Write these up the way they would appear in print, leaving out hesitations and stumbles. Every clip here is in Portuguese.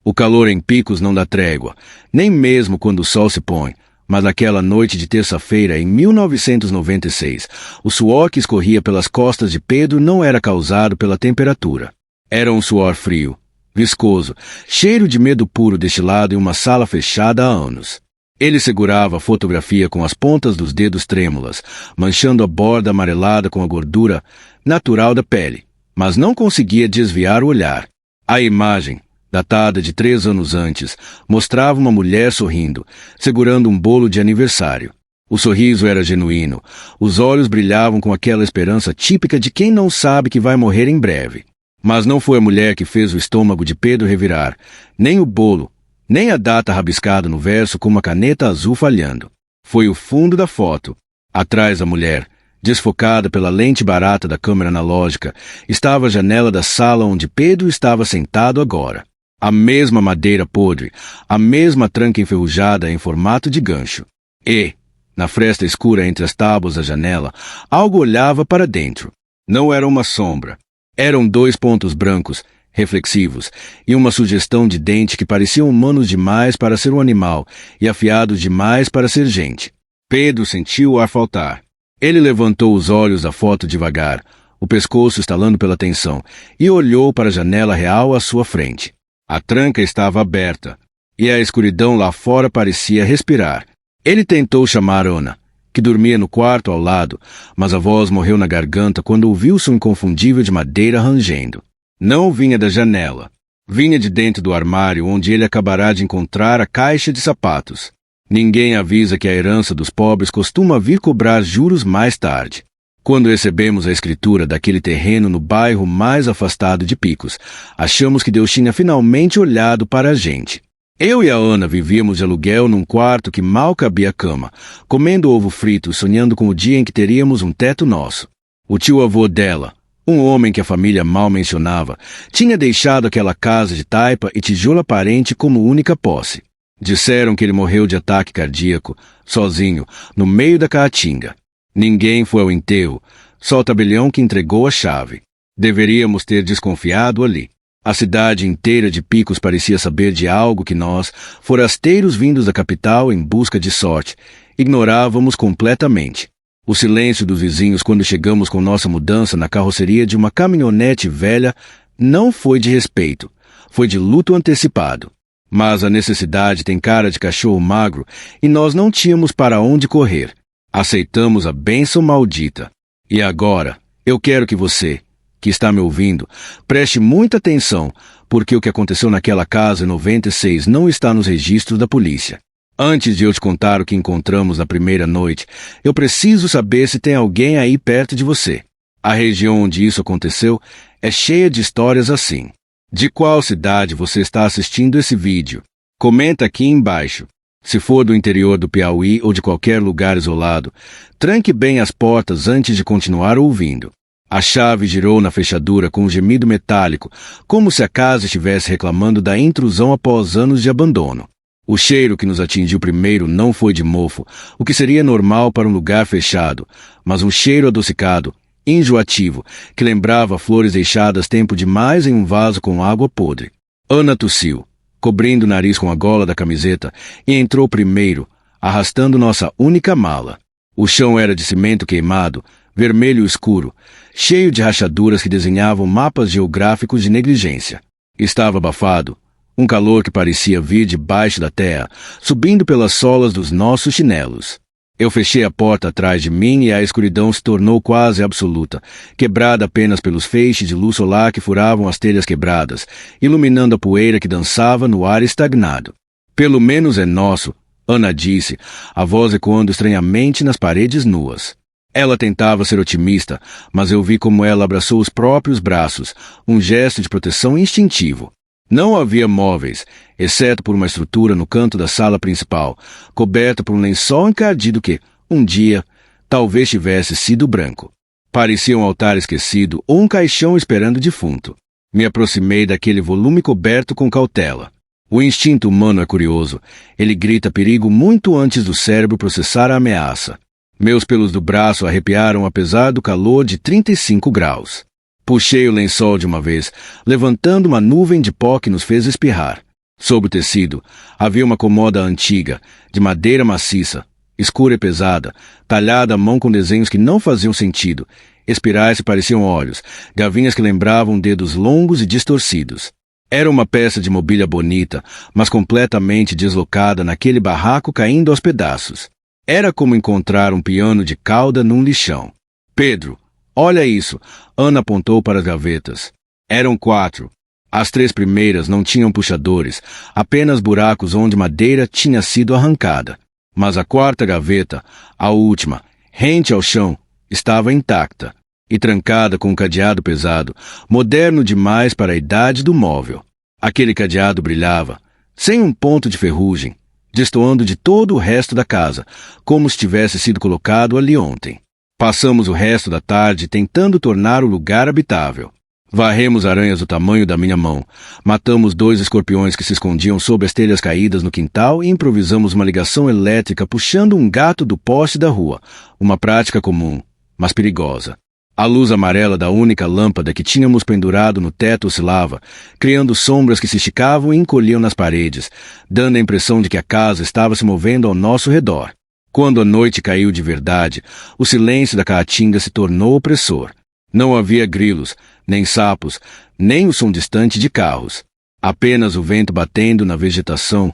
O calor em Picos não dá trégua, nem mesmo quando o sol se põe, mas naquela noite de terça-feira em 1996, o suor que escorria pelas costas de Pedro não era causado pela temperatura. Era um suor frio, viscoso, cheiro de medo puro destilado em uma sala fechada há anos. Ele segurava a fotografia com as pontas dos dedos trêmulas, manchando a borda amarelada com a gordura natural da pele, mas não conseguia desviar o olhar. A imagem, datada de 3 anos antes, mostrava uma mulher sorrindo, segurando um bolo de aniversário. O sorriso era genuíno, os olhos brilhavam com aquela esperança típica de quem não sabe que vai morrer em breve. Mas não foi a mulher que fez o estômago de Pedro revirar, nem o bolo, nem a data rabiscada no verso com uma caneta azul falhando. Foi o fundo da foto. Atrás da mulher, desfocada pela lente barata da câmera analógica, estava a janela da sala onde Pedro estava sentado agora. A mesma madeira podre, a mesma tranca enferrujada em formato de gancho. E, na fresta escura entre as tábuas da janela, algo olhava para dentro. Não era uma sombra. Eram 2 pontos brancos, reflexivos, e uma sugestão de dente que pareciam humanos demais para ser um animal e afiados demais para ser gente. Pedro sentiu o ar faltar. Ele levantou os olhos da foto devagar, o pescoço estalando pela tensão, e olhou para a janela real à sua frente. A tranca estava aberta, e a escuridão lá fora parecia respirar. Ele tentou chamar Ana, que dormia no quarto ao lado, mas a voz morreu na garganta quando ouviu som inconfundível de madeira rangendo. Não vinha da janela. Vinha de dentro do armário onde ele acabará de encontrar a caixa de sapatos. Ninguém avisa que a herança dos pobres costuma vir cobrar juros mais tarde. Quando recebemos a escritura daquele terreno no bairro mais afastado de Picos, achamos que Deus tinha finalmente olhado para a gente. Eu e a Ana vivíamos de aluguel num quarto que mal cabia a cama, comendo ovo frito, sonhando com o dia em que teríamos um teto nosso. O tio-avô dela, um homem que a família mal mencionava, tinha deixado aquela casa de taipa e tijolo aparente como única posse. Disseram que ele morreu de ataque cardíaco, sozinho, no meio da caatinga. Ninguém foi ao enterro, só o tabelião que entregou a chave. Deveríamos ter desconfiado ali. A cidade inteira de Picos parecia saber de algo que nós, forasteiros vindos da capital em busca de sorte, ignorávamos completamente. O silêncio dos vizinhos quando chegamos com nossa mudança na carroceria de uma caminhonete velha não foi de respeito, foi de luto antecipado. Mas a necessidade tem cara de cachorro magro e nós não tínhamos para onde correr. Aceitamos a bênção maldita. E agora, eu quero que você, que está me ouvindo, preste muita atenção, porque o que aconteceu naquela casa em 96 não está nos registros da polícia. Antes de eu te contar o que encontramos na primeira noite, eu preciso saber se tem alguém aí perto de você. A região onde isso aconteceu é cheia de histórias assim. De qual cidade você está assistindo esse vídeo? Comenta aqui embaixo. Se for do interior do Piauí ou de qualquer lugar isolado, tranque bem as portas antes de continuar ouvindo. A chave girou na fechadura com um gemido metálico, como se a casa estivesse reclamando da intrusão após anos de abandono. O cheiro que nos atingiu primeiro não foi de mofo, o que seria normal para um lugar fechado, mas um cheiro adocicado, enjoativo, que lembrava flores deixadas tempo demais em um vaso com água podre. Ana tossiu, cobrindo o nariz com a gola da camiseta, e entrou primeiro, arrastando nossa única mala. O chão era de cimento queimado, vermelho escuro, cheio de rachaduras que desenhavam mapas geográficos de negligência. Estava abafado, um calor que parecia vir debaixo da terra, subindo pelas solas dos nossos chinelos. Eu fechei a porta atrás de mim e a escuridão se tornou quase absoluta, quebrada apenas pelos feixes de luz solar que furavam as telhas quebradas, iluminando a poeira que dançava no ar estagnado. Pelo menos é nosso, Ana disse, a voz ecoando estranhamente nas paredes nuas. Ela tentava ser otimista, mas eu vi como ela abraçou os próprios braços, um gesto de proteção instintivo. Não havia móveis, exceto por uma estrutura no canto da sala principal, coberta por um lençol encardido que, um dia, talvez tivesse sido branco. Parecia um altar esquecido ou um caixão esperando defunto. Me aproximei daquele volume coberto com cautela. O instinto humano é curioso. Ele grita perigo muito antes do cérebro processar a ameaça. Meus pelos do braço arrepiaram apesar do calor de 35 graus. Puxei o lençol de uma vez, levantando uma nuvem de pó que nos fez espirrar. Sob o tecido, havia uma cômoda antiga, de madeira maciça, escura e pesada, talhada à mão com desenhos que não faziam sentido, espirais que pareciam olhos, gavinhas que lembravam dedos longos e distorcidos. Era uma peça de mobília bonita, mas completamente deslocada naquele barraco caindo aos pedaços. Era como encontrar um piano de cauda num lixão. Pedro, olha isso! Ana apontou para as gavetas. Eram 4. As 3 primeiras não tinham puxadores, apenas buracos onde madeira tinha sido arrancada. Mas a 4ª gaveta, a última, rente ao chão, estava intacta e trancada com um cadeado pesado, moderno demais para a idade do móvel. Aquele cadeado brilhava, sem um ponto de ferrugem, destoando de todo o resto da casa, como se tivesse sido colocado ali ontem. Passamos o resto da tarde tentando tornar o lugar habitável. Varremos aranhas do tamanho da minha mão, matamos 2 escorpiões que se escondiam sob as telhas caídas no quintal e improvisamos uma ligação elétrica puxando um gato do poste da rua, uma prática comum, mas perigosa. A luz amarela da única lâmpada que tínhamos pendurado no teto oscilava, criando sombras que se esticavam e encolhiam nas paredes, dando a impressão de que a casa estava se movendo ao nosso redor. Quando a noite caiu de verdade, o silêncio da caatinga se tornou opressor. Não havia grilos, nem sapos, nem o som distante de carros. Apenas o vento batendo na vegetação,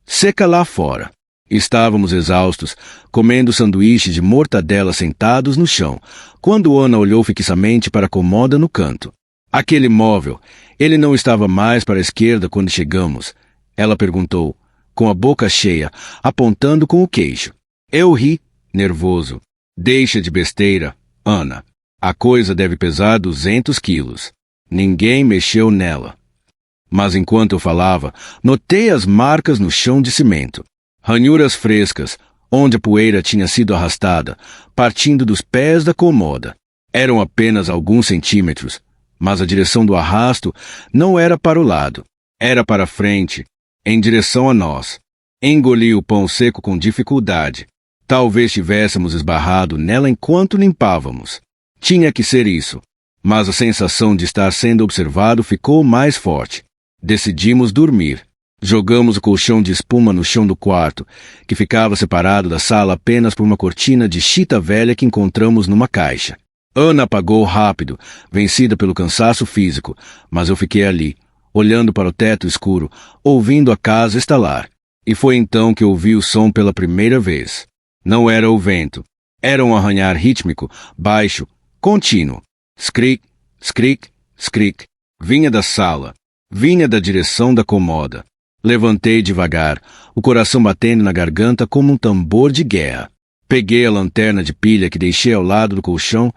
seca lá fora. Estávamos exaustos, comendo sanduíches de mortadela sentados no chão, quando Ana olhou fixamente para a cômoda no canto. Aquele móvel, ele não estava mais para a esquerda quando chegamos. Ela perguntou, com a boca cheia, apontando com o queixo. Eu ri, nervoso. Deixa de besteira, Ana. A coisa deve pesar 200 quilos. Ninguém mexeu nela. Mas enquanto eu falava, notei as marcas no chão de cimento. Ranhuras frescas, onde a poeira tinha sido arrastada, partindo dos pés da cômoda. Eram apenas alguns centímetros, mas a direção do arrasto não era para o lado. Era para frente, em direção a nós. Engoli o pão seco com dificuldade. Talvez tivéssemos esbarrado nela enquanto limpávamos. Tinha que ser isso, mas a sensação de estar sendo observado ficou mais forte. Decidimos dormir. Jogamos o colchão de espuma no chão do quarto, que ficava separado da sala apenas por uma cortina de chita velha que encontramos numa caixa. Ana apagou rápido, vencida pelo cansaço físico, mas eu fiquei ali, olhando para o teto escuro, ouvindo a casa estalar. E foi então que ouvi o som pela primeira vez. Não era o vento. Era um arranhar rítmico, baixo, contínuo. Skrik, skrik, skrik. Vinha da sala. Vinha da direção da cômoda. Levantei devagar, o coração batendo na garganta como um tambor de guerra. Peguei a lanterna de pilha que deixei ao lado do colchão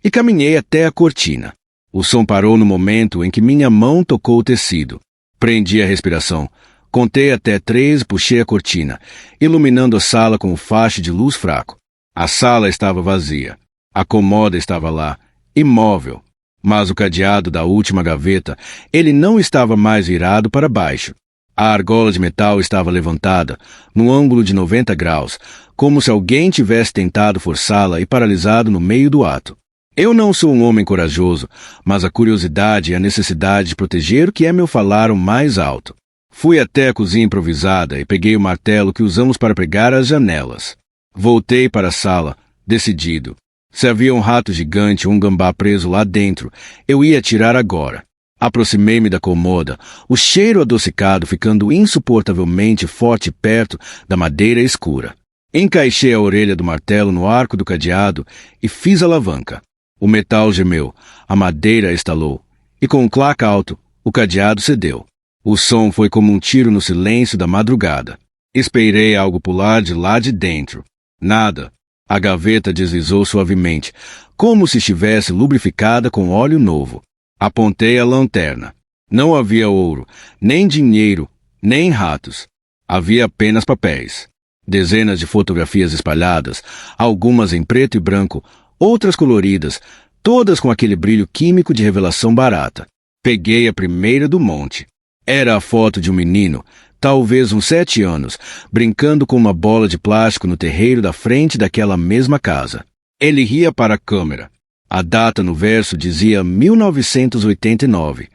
e caminhei até a cortina. O som parou no momento em que minha mão tocou o tecido. Prendi a respiração. Contei até 3 e puxei a cortina, iluminando a sala com um facho de luz fraco. A sala estava vazia. A cômoda estava lá, imóvel. Mas o cadeado da última gaveta, ele não estava mais virado para baixo. A argola de metal estava levantada, num ângulo de 90 graus, como se alguém tivesse tentado forçá-la e paralisado no meio do ato. Eu não sou um homem corajoso, mas a curiosidade e a necessidade de proteger o que é meu falaram mais alto. Fui até a cozinha improvisada e peguei o martelo que usamos para pregar as janelas. Voltei para a sala, decidido. Se havia um rato gigante ou um gambá preso lá dentro, eu ia atirar agora. Aproximei-me da cômoda, o cheiro adocicado ficando insuportavelmente forte perto da madeira escura. Encaixei a orelha do martelo no arco do cadeado e fiz a alavanca. O metal gemeu, a madeira estalou, e com um clac alto, o cadeado cedeu. O som foi como um tiro no silêncio da madrugada. Esperei algo pular de lá de dentro. Nada. A gaveta deslizou suavemente, como se estivesse lubrificada com óleo novo. Apontei a lanterna. Não havia ouro, nem dinheiro, nem ratos. Havia apenas papéis. Dezenas de fotografias espalhadas, algumas em preto e branco, outras coloridas, todas com aquele brilho químico de revelação barata. Peguei a primeira do monte. Era a foto de um menino, talvez uns 7 anos, brincando com uma bola de plástico no terreiro da frente daquela mesma casa. Ele ria para a câmera. A data no verso dizia 1989.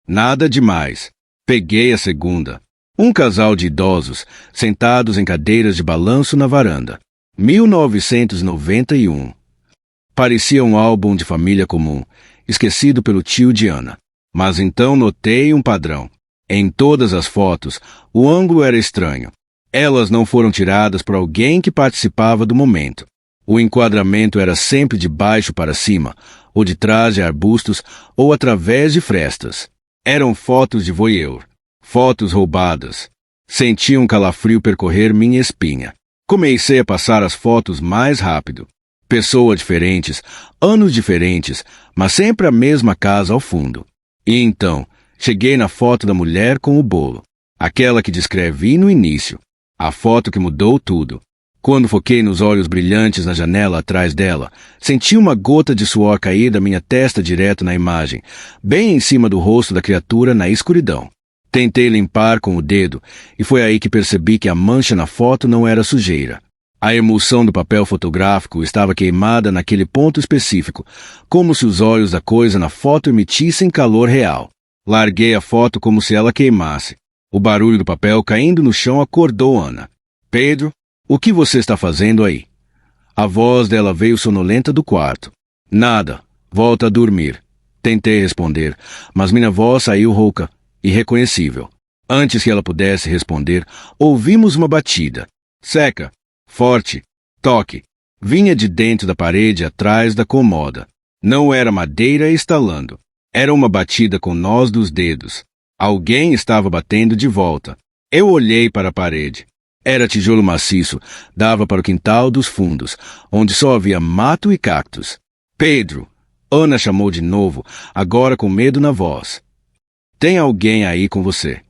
Nada demais. Peguei a segunda. Um casal de idosos, sentados em cadeiras de balanço na varanda. 1991. Parecia um álbum de família comum, esquecido pelo tio de Ana. Mas então notei um padrão. Em todas as fotos, o ângulo era estranho. Elas não foram tiradas por alguém que participava do momento. O enquadramento era sempre de baixo para cima, ou de trás de arbustos, ou através de frestas. Eram fotos de voyeur. Fotos roubadas. Senti um calafrio percorrer minha espinha. Comecei a passar as fotos mais rápido. Pessoas diferentes, anos diferentes, mas sempre a mesma casa ao fundo. E então, cheguei na foto da mulher com o bolo. Aquela que descrevi no início. A foto que mudou tudo. Quando foquei nos olhos brilhantes na janela atrás dela, senti uma gota de suor cair da minha testa direto na imagem, bem em cima do rosto da criatura na escuridão. Tentei limpar com o dedo, e foi aí que percebi que a mancha na foto não era sujeira. A emulsão do papel fotográfico estava queimada naquele ponto específico, como se os olhos da coisa na foto emitissem calor real. Larguei a foto como se ela queimasse. O barulho do papel caindo no chão acordou Ana. Pedro, o que você está fazendo aí? A voz dela veio sonolenta do quarto. Nada, volta a dormir. Tentei responder, mas minha voz saiu rouca, irreconhecível. Antes que ela pudesse responder, ouvimos uma batida. Seca, forte, toque. Vinha de dentro da parede atrás da cômoda. Não era madeira estalando. Era uma batida com nós dos dedos. Alguém estava batendo de volta. Eu olhei para a parede. Era tijolo maciço, dava para o quintal dos fundos, onde só havia mato e cactos. Pedro! Ana chamou de novo, agora com medo na voz. Tem alguém aí com você?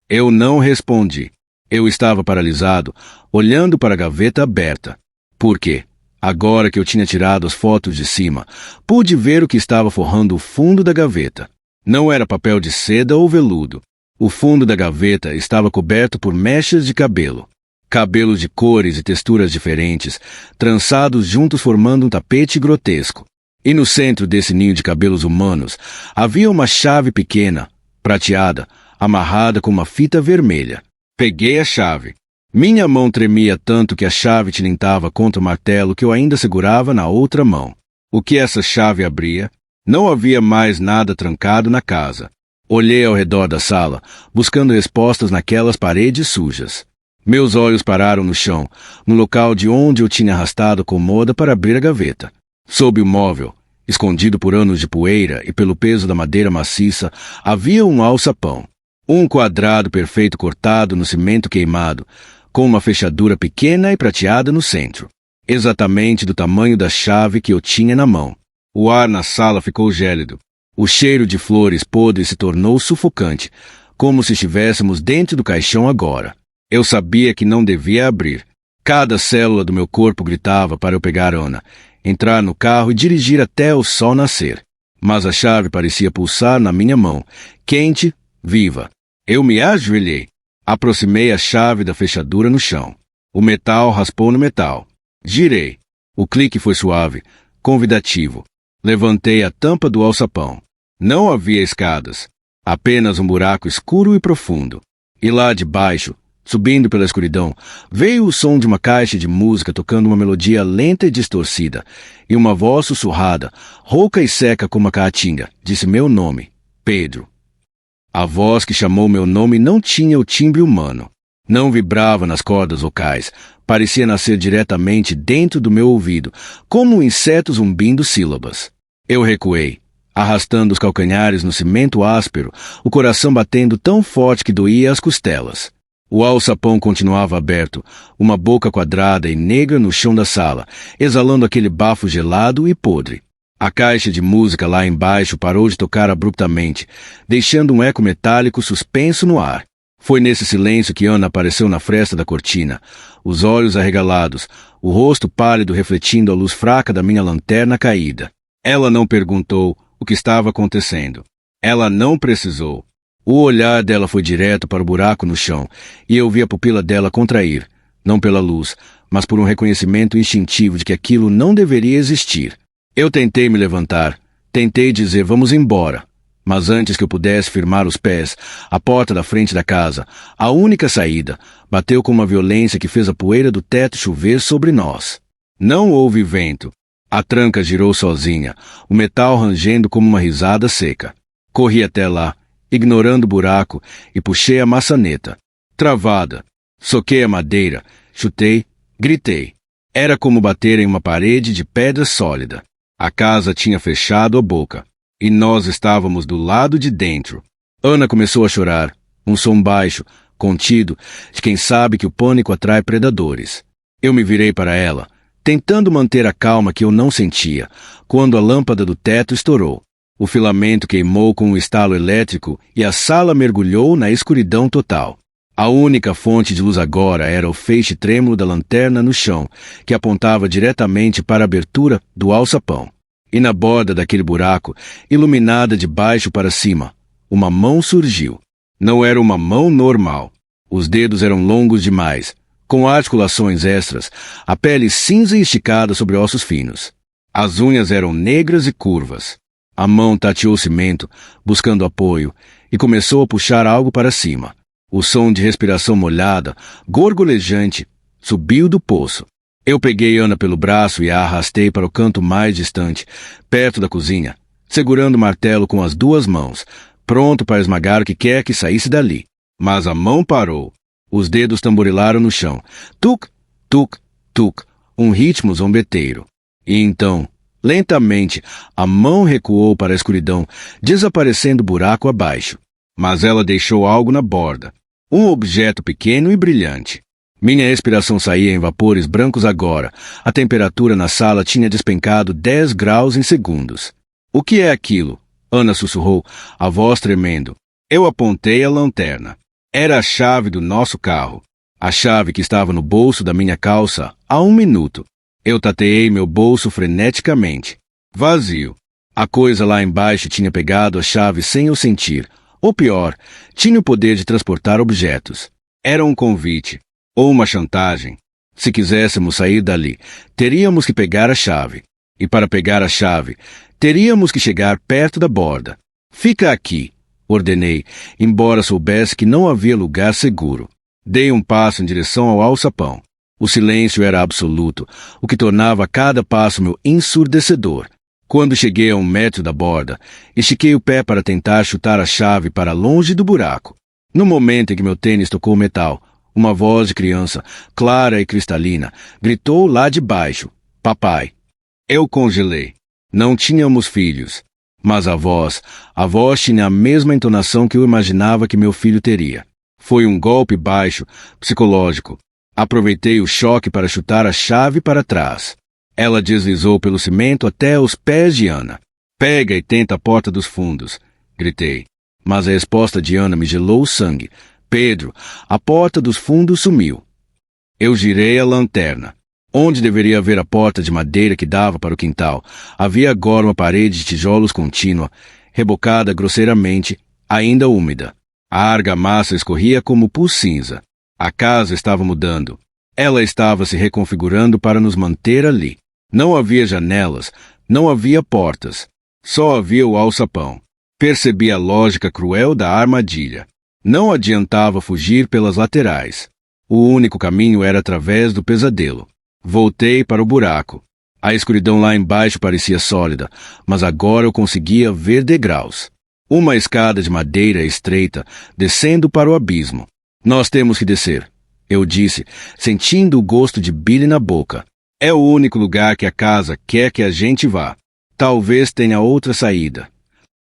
Eu não respondi. Eu estava paralisado, olhando para a gaveta aberta. Por quê? Agora que eu tinha tirado as fotos de cima, pude ver o que estava forrando o fundo da gaveta. Não era papel de seda ou veludo. O fundo da gaveta estava coberto por mechas de cabelo. Cabelos de cores e texturas diferentes, trançados juntos formando um tapete grotesco. E no centro desse ninho de cabelos humanos, havia uma chave pequena, prateada, amarrada com uma fita vermelha. Peguei a chave. Minha mão tremia tanto que a chave tilintava contra o martelo que eu ainda segurava na outra mão. O que essa chave abria? Não havia mais nada trancado na casa. Olhei ao redor da sala, buscando respostas naquelas paredes sujas. Meus olhos pararam no chão, no local de onde eu tinha arrastado a cômoda para abrir a gaveta. Sob o móvel, escondido por anos de poeira e pelo peso da madeira maciça, havia um alçapão. Um quadrado perfeito cortado no cimento queimado, com uma fechadura pequena e prateada no centro. Exatamente do tamanho da chave que eu tinha na mão. O ar na sala ficou gélido. O cheiro de flores podres se tornou sufocante, como se estivéssemos dentro do caixão agora. Eu sabia que não devia abrir. Cada célula do meu corpo gritava para eu pegar Ana, entrar no carro e dirigir até o sol nascer. Mas a chave parecia pulsar na minha mão, quente, viva. Eu me ajoelhei. Aproximei a chave da fechadura no chão. O metal raspou no metal. Girei. O clique foi suave, convidativo. Levantei a tampa do alçapão. Não havia escadas. Apenas um buraco escuro e profundo. E lá de baixo, subindo pela escuridão, veio o som de uma caixa de música tocando uma melodia lenta e distorcida, e uma voz sussurrada, rouca e seca como a caatinga, disse meu nome, Pedro. A voz que chamou meu nome não tinha o timbre humano. Não vibrava nas cordas vocais, parecia nascer diretamente dentro do meu ouvido, como um inseto zumbindo sílabas. Eu recuei, arrastando os calcanhares no cimento áspero, o coração batendo tão forte que doía as costelas. O alçapão continuava aberto, uma boca quadrada e negra no chão da sala, exalando aquele bafo gelado e podre. A caixa de música lá embaixo parou de tocar abruptamente, deixando um eco metálico suspenso no ar. Foi nesse silêncio que Ana apareceu na fresta da cortina, os olhos arregalados, o rosto pálido refletindo a luz fraca da minha lanterna caída. Ela não perguntou o que estava acontecendo. Ela não precisou. O olhar dela foi direto para o buraco no chão, e eu vi a pupila dela contrair, não pela luz, mas por um reconhecimento instintivo de que aquilo não deveria existir. Eu tentei me levantar, tentei dizer vamos embora, Mas antes que eu pudesse firmar os pés, a porta da frente da casa, a única saída, bateu com uma violência que fez a poeira do teto chover sobre nós. Não houve vento. A tranca girou sozinha, o metal rangendo como uma risada seca. Corri até lá, ignorando o buraco, e puxei a maçaneta. Travada. Soquei a madeira, chutei, gritei. Era como bater em uma parede de pedra sólida. A casa tinha fechado a boca. E nós estávamos do lado de dentro. Ana começou a chorar, um som baixo, contido, de quem sabe que o pânico atrai predadores. Eu me virei para ela, tentando manter a calma que eu não sentia, quando a lâmpada do teto estourou. O filamento queimou com um estalo elétrico e a sala mergulhou na escuridão total. A única fonte de luz agora era o feixe trêmulo da lanterna no chão, que apontava diretamente para a abertura do alçapão. E na borda daquele buraco, iluminada de baixo para cima, uma mão surgiu. Não era uma mão normal. Os dedos eram longos demais, com articulações extras, a pele cinza e esticada sobre ossos finos. As unhas eram negras e curvas. A mão tateou o cimento, buscando apoio, e começou a puxar algo para cima. O som de respiração molhada, gorgolejante, subiu do poço. Eu peguei Ana pelo braço e a arrastei para o canto mais distante, perto da cozinha, segurando o martelo com as duas mãos, pronto para esmagar o que quer que saísse dali. Mas a mão parou. Os dedos tamborilaram no chão. Tuc, tuc, tuc, um ritmo zombeteiro. E então, lentamente, a mão recuou para a escuridão, desaparecendo buraco abaixo. Mas ela deixou algo na borda. Um objeto pequeno e brilhante. Minha respiração saía em vapores brancos agora. A temperatura na sala tinha despencado 10 graus em segundos. O que é aquilo? Ana sussurrou, a voz tremendo. Eu apontei a lanterna. Era a chave do nosso carro. A chave que estava no bolso da minha calça há 1 minuto. Eu tateei meu bolso freneticamente. Vazio. A coisa lá embaixo tinha pegado a chave sem eu sentir. Ou pior, tinha o poder de transportar objetos. Era um convite. Ou uma chantagem. Se quiséssemos sair dali, teríamos que pegar a chave. E para pegar a chave, teríamos que chegar perto da borda. Fica aqui, ordenei, embora soubesse que não havia lugar seguro. Dei um passo em direção ao alçapão. O silêncio era absoluto, o que tornava cada passo meu ensurdecedor. Quando cheguei a 1 metro da borda, estiquei o pé para tentar chutar a chave para longe do buraco. No momento em que meu tênis tocou o metal, uma voz de criança, clara e cristalina, gritou lá de baixo, papai. Eu congelei. Não tínhamos filhos. Mas a voz tinha a mesma entonação que eu imaginava que meu filho teria. Foi um golpe baixo, psicológico. Aproveitei o choque para chutar a chave para trás. Ela deslizou pelo cimento até os pés de Ana. Pega e tenta a porta dos fundos, gritei. Mas a resposta de Ana me gelou o sangue. Pedro, a porta dos fundos sumiu. Eu girei a lanterna. Onde deveria haver a porta de madeira que dava para o quintal, havia agora uma parede de tijolos contínua, rebocada grosseiramente, ainda úmida. A argamassa escorria como pus cinza. A casa estava mudando. Ela estava se reconfigurando para nos manter ali. Não havia janelas, não havia portas. Só havia o alçapão. Percebi a lógica cruel da armadilha. Não adiantava fugir pelas laterais. O único caminho era através do pesadelo. Voltei para o buraco. A escuridão lá embaixo parecia sólida, mas agora eu conseguia ver degraus. Uma escada de madeira estreita, descendo para o abismo. Nós temos que descer, eu disse, sentindo o gosto de bile na boca. É o único lugar que a casa quer que a gente vá. Talvez tenha outra saída.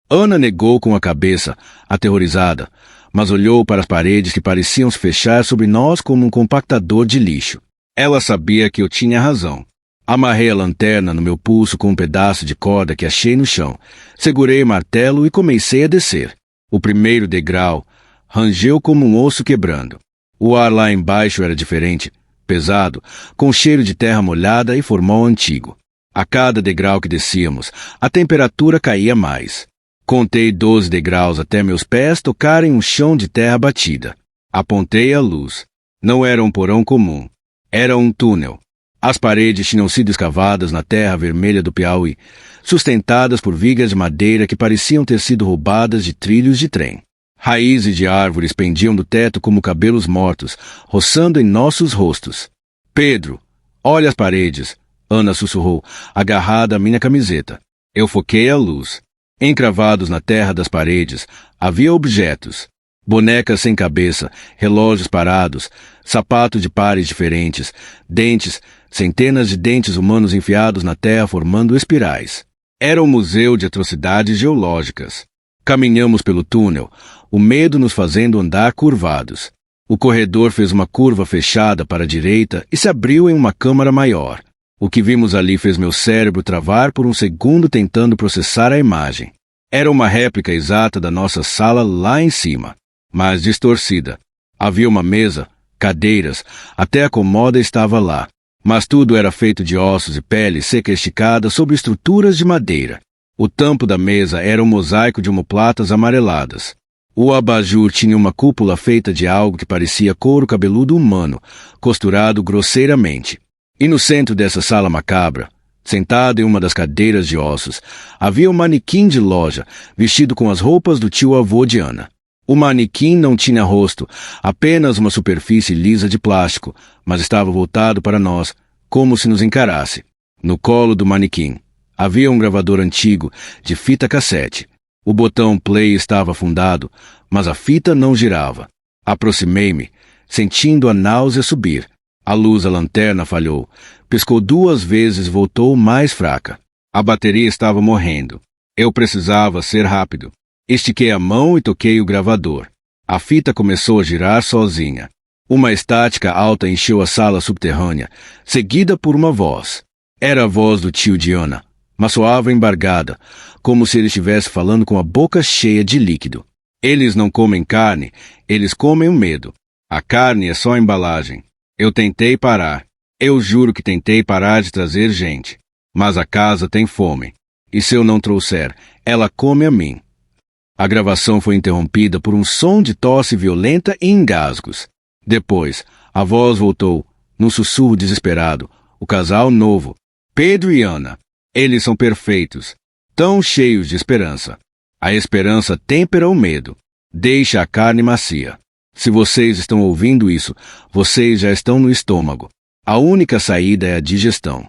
Ana negou com a cabeça, aterrorizada, mas olhou para as paredes que pareciam se fechar sobre nós como um compactador de lixo. Ela sabia que eu tinha razão. Amarrei a lanterna no meu pulso com um pedaço de corda que achei no chão. Segurei o martelo e comecei a descer. O primeiro degrau rangeu como um osso quebrando. O ar lá embaixo era diferente, pesado, com cheiro de terra molhada e formol antigo. A cada degrau que descíamos, a temperatura caía mais. Contei 12 degraus até meus pés tocarem um chão de terra batida. Apontei a luz. Não era um porão comum. Era um túnel. As paredes tinham sido escavadas na terra vermelha do Piauí, sustentadas por vigas de madeira que pareciam ter sido roubadas de trilhos de trem. Raízes de árvores pendiam do teto como cabelos mortos, roçando em nossos rostos. Pedro, olha as paredes, Ana sussurrou, agarrada à minha camiseta. Eu foquei a luz. Encravados na terra das paredes, havia objetos. Bonecas sem cabeça, relógios parados, sapatos de pares diferentes, dentes, centenas de dentes humanos enfiados na terra formando espirais. Era um museu de atrocidades geológicas. Caminhamos pelo túnel, o medo nos fazendo andar curvados. O corredor fez uma curva fechada para a direita e se abriu em uma câmara maior. O que vimos ali fez meu cérebro travar por um segundo tentando processar a imagem. Era uma réplica exata da nossa sala lá em cima, mas distorcida. Havia uma mesa, cadeiras, até a comoda estava lá. Mas tudo era feito de ossos e pele seca esticada sobre estruturas de madeira. O tampo da mesa era um mosaico de omoplatas amareladas. O abajur tinha uma cúpula feita de algo que parecia couro cabeludo humano, costurado grosseiramente. E no centro dessa sala macabra, sentado em uma das cadeiras de ossos, havia um manequim de loja, vestido com as roupas do tio-avô de Ana. O manequim não tinha rosto, apenas uma superfície lisa de plástico, mas estava voltado para nós, como se nos encarasse. No colo do manequim havia um gravador antigo, de fita cassete. O botão play estava afundado, mas a fita não girava. Aproximei-me, sentindo a náusea subir. A luz da lanterna falhou, piscou 2 vezes e voltou mais fraca. A bateria estava morrendo. Eu precisava ser rápido. Estiquei a mão e toquei o gravador. A fita começou a girar sozinha. Uma estática alta encheu a sala subterrânea, seguida por uma voz. Era a voz do tio de Ana, mas soava embargada, como se ele estivesse falando com a boca cheia de líquido. Eles não comem carne, eles comem o medo. A carne é só embalagem. Eu tentei parar. Eu juro que tentei parar de trazer gente. Mas a casa tem fome. E se eu não trouxer, ela come a mim. A gravação foi interrompida por um som de tosse violenta e engasgos. Depois, a voz voltou, num sussurro desesperado. O casal novo, Pedro e Ana. Eles são perfeitos, tão cheios de esperança. A esperança tempera o medo. Deixa a carne macia. Se vocês estão ouvindo isso, vocês já estão no estômago. A única saída é a digestão.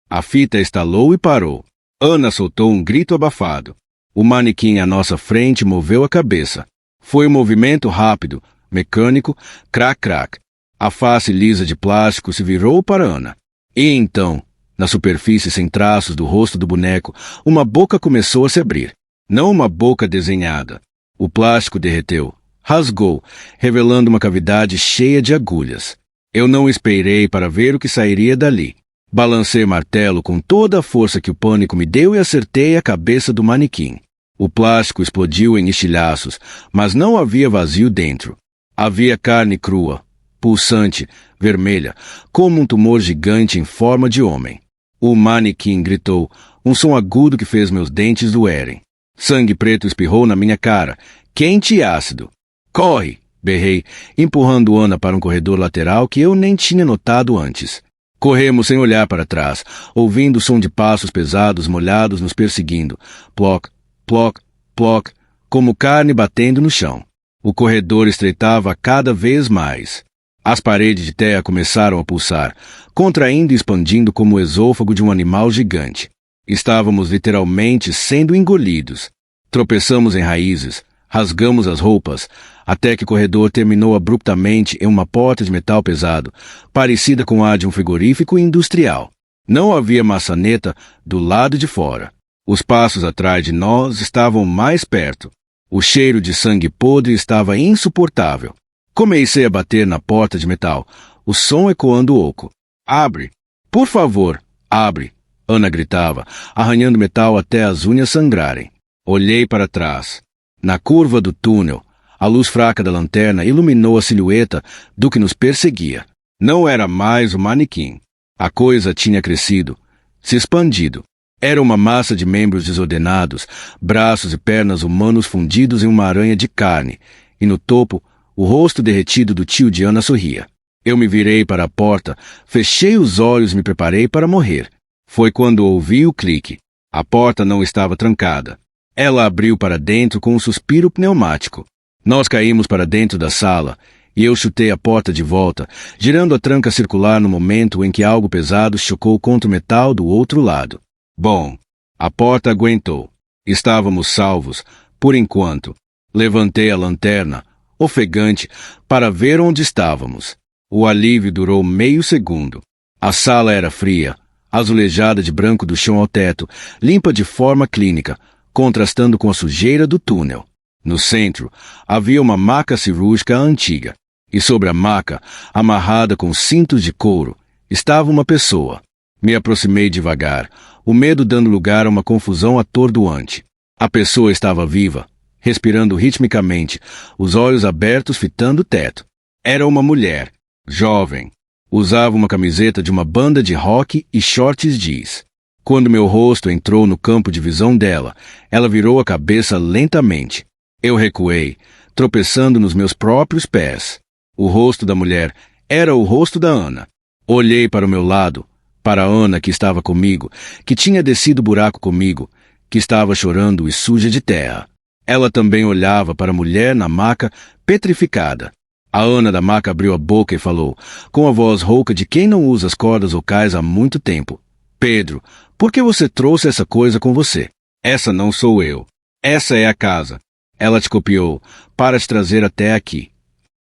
A fita estalou e parou. Ana soltou um grito abafado. O manequim à nossa frente moveu a cabeça. Foi um movimento rápido, mecânico, crac-crac. A face lisa de plástico se virou para Ana. E então, na superfície sem traços do rosto do boneco, uma boca começou a se abrir. Não uma boca desenhada. O plástico derreteu. Rasgou, revelando uma cavidade cheia de agulhas. Eu não esperei para ver o que sairia dali. Balancei o martelo com toda a força que o pânico me deu e acertei a cabeça do manequim. O plástico explodiu em estilhaços, mas não havia vazio dentro. Havia carne crua, pulsante, vermelha, como um tumor gigante em forma de homem. O manequim gritou, um som agudo que fez meus dentes doerem. Sangue preto espirrou na minha cara, quente e ácido. Corre! Berrei, empurrando Ana para um corredor lateral que eu nem tinha notado antes. Corremos sem olhar para trás, ouvindo o som de passos pesados molhados nos perseguindo. Ploc, ploc, ploc, como carne batendo no chão. O corredor estreitava cada vez mais. As paredes de terra começaram a pulsar, contraindo e expandindo como o esôfago de um animal gigante. Estávamos literalmente sendo engolidos. Tropeçamos em raízes, rasgamos as roupas, até que o corredor terminou abruptamente em uma porta de metal pesado, parecida com a de um frigorífico industrial. Não havia maçaneta do lado de fora. Os passos atrás de nós estavam mais perto. O cheiro de sangue podre estava insuportável. Comecei a bater na porta de metal, o som ecoando oco. Abre! Por favor, abre! Ana gritava, arranhando metal até as unhas sangrarem. Olhei para trás. Na curva do túnel, a luz fraca da lanterna iluminou a silhueta do que nos perseguia. Não era mais o manequim. A coisa tinha crescido, se expandido. Era uma massa de membros desordenados, braços e pernas humanos fundidos em uma aranha de carne, e no topo, o rosto derretido do tio de Ana sorria. Eu me virei para a porta, fechei os olhos e me preparei para morrer. Foi quando ouvi o clique. A porta não estava trancada. Ela abriu para dentro com um suspiro pneumático. Nós caímos para dentro da sala, e eu chutei a porta de volta, girando a tranca circular no momento em que algo pesado chocou contra o metal do outro lado. Bom, a porta aguentou. Estávamos salvos, por enquanto. Levantei a lanterna, ofegante, para ver onde estávamos. O alívio durou meio segundo. A sala era fria, azulejada de branco do chão ao teto, limpa de forma clínica, contrastando com a sujeira do túnel. No centro, havia uma maca cirúrgica antiga. E sobre a maca, amarrada com cintos de couro, estava uma pessoa. Me aproximei devagar, o medo dando lugar a uma confusão atordoante. A pessoa estava viva, respirando ritmicamente, os olhos abertos fitando o teto. Era uma mulher, jovem. Usava uma camiseta de uma banda de rock e shorts jeans. Quando meu rosto entrou no campo de visão dela, ela virou a cabeça lentamente. Eu recuei, tropeçando nos meus próprios pés. O rosto da mulher era o rosto da Ana. Olhei para o meu lado, para a Ana que estava comigo, que tinha descido o buraco comigo, que estava chorando e suja de terra. Ela também olhava para a mulher na maca, petrificada. A Ana da maca abriu a boca e falou, com a voz rouca de quem não usa as cordas vocais há muito tempo. Pedro, por que você trouxe essa coisa com você? Essa não sou eu. Essa é a casa. Ela te copiou, para te trazer até aqui.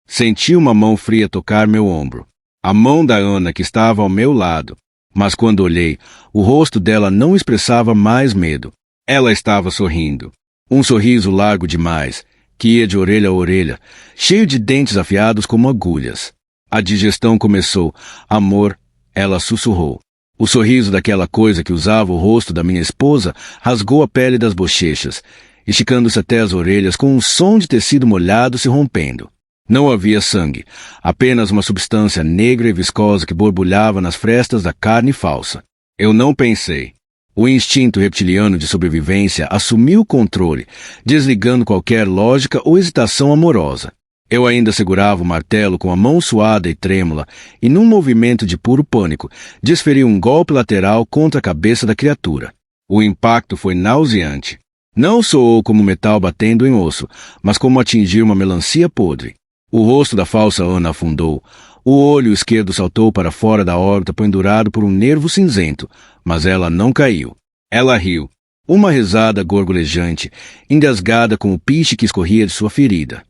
Senti uma mão fria tocar meu ombro. A mão da Ana que estava ao meu lado. Mas quando olhei, o rosto dela não expressava mais medo. Ela estava sorrindo. Um sorriso largo demais, que ia de orelha a orelha, cheio de dentes afiados como agulhas. A digestão começou. Amor, ela sussurrou. O sorriso daquela coisa que usava o rosto da minha esposa rasgou a pele das bochechas, esticando-se até as orelhas com um som de tecido molhado se rompendo. Não havia sangue, apenas uma substância negra e viscosa que borbulhava nas frestas da carne falsa. Eu não pensei. O instinto reptiliano de sobrevivência assumiu o controle, desligando qualquer lógica ou hesitação amorosa. Eu ainda segurava o martelo com a mão suada e trêmula, e num movimento de puro pânico, desferi um golpe lateral contra a cabeça da criatura. O impacto foi nauseante. Não soou como metal batendo em osso, mas como atingir uma melancia podre. O rosto da falsa Ana afundou. O olho esquerdo saltou para fora da órbita pendurado por um nervo cinzento, mas ela não caiu. Ela riu. Uma risada gorgolejante, engasgada com o piche que escorria de sua ferida.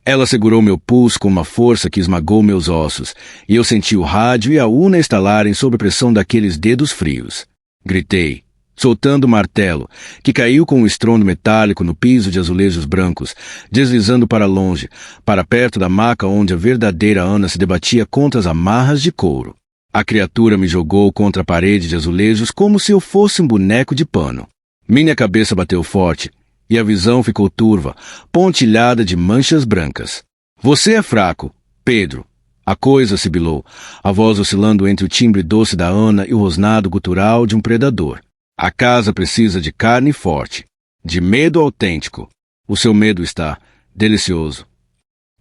Ela segurou meu pulso com uma força que esmagou meus ossos, e eu senti o rádio e a urna estalarem sob a pressão daqueles dedos frios. Gritei, soltando o martelo, que caiu com um estrondo metálico no piso de azulejos brancos, deslizando para longe, para perto da maca onde a verdadeira Ana se debatia contra as amarras de couro. A criatura me jogou contra a parede de azulejos como se eu fosse um boneco de pano. Minha cabeça bateu forte, e a visão ficou turva, pontilhada de manchas brancas. Você é fraco, Pedro. A coisa sibilou, a voz oscilando entre o timbre doce da Ana e o rosnado gutural de um predador. A casa precisa de carne forte, de medo autêntico. O seu medo está delicioso.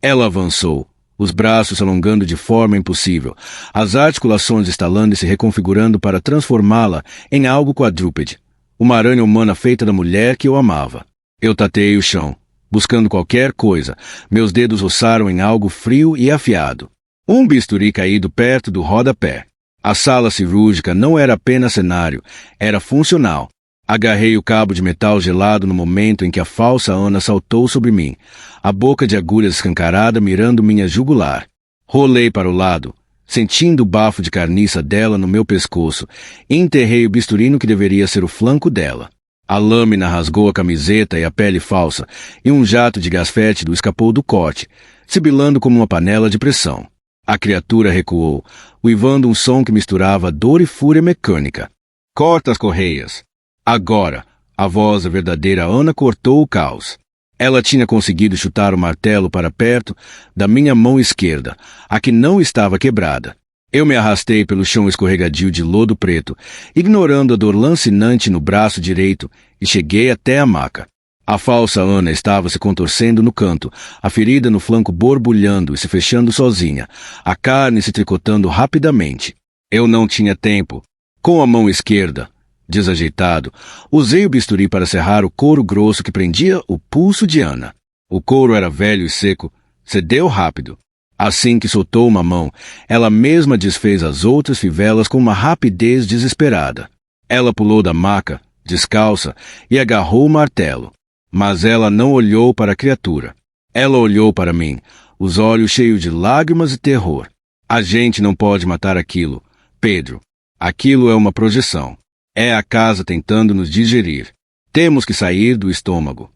Ela avançou, os braços se alongando de forma impossível, as articulações estalando e se reconfigurando para transformá-la em algo quadrúpede, uma aranha humana feita da mulher que eu amava. Eu tateei o chão, buscando qualquer coisa. Meus dedos roçaram em algo frio e afiado. Um bisturi caído perto do rodapé. A sala cirúrgica não era apenas cenário, era funcional. Agarrei o cabo de metal gelado no momento em que a falsa Ana saltou sobre mim, a boca de agulhas escancarada mirando minha jugular. Rolei para o lado, sentindo o bafo de carniça dela no meu pescoço, e enterrei o bisturi no que deveria ser o flanco dela. A lâmina rasgou a camiseta e a pele falsa, e um jato de gás fétido escapou do corte, sibilando como uma panela de pressão. A criatura recuou, uivando um som que misturava dor e fúria mecânica. Corta as correias. Agora, a voz da verdadeira Ana cortou o caos. Ela tinha conseguido chutar o martelo para perto da minha mão esquerda, a que não estava quebrada. Eu me arrastei pelo chão escorregadio de lodo preto, ignorando a dor lancinante no braço direito, e cheguei até a maca. A falsa Ana estava se contorcendo no canto, a ferida no flanco borbulhando e se fechando sozinha, a carne se tricotando rapidamente. Eu não tinha tempo. Com a mão esquerda, desajeitado, usei o bisturi para serrar o couro grosso que prendia o pulso de Ana. O couro era velho e seco, cedeu rápido. Assim que soltou uma mão, ela mesma desfez as outras fivelas com uma rapidez desesperada. Ela pulou da maca, descalça, e agarrou o martelo. Mas ela não olhou para a criatura. Ela olhou para mim, os olhos cheios de lágrimas e terror. A gente não pode matar aquilo, Pedro. Aquilo é uma projeção. É a casa tentando nos digerir. Temos que sair do estômago.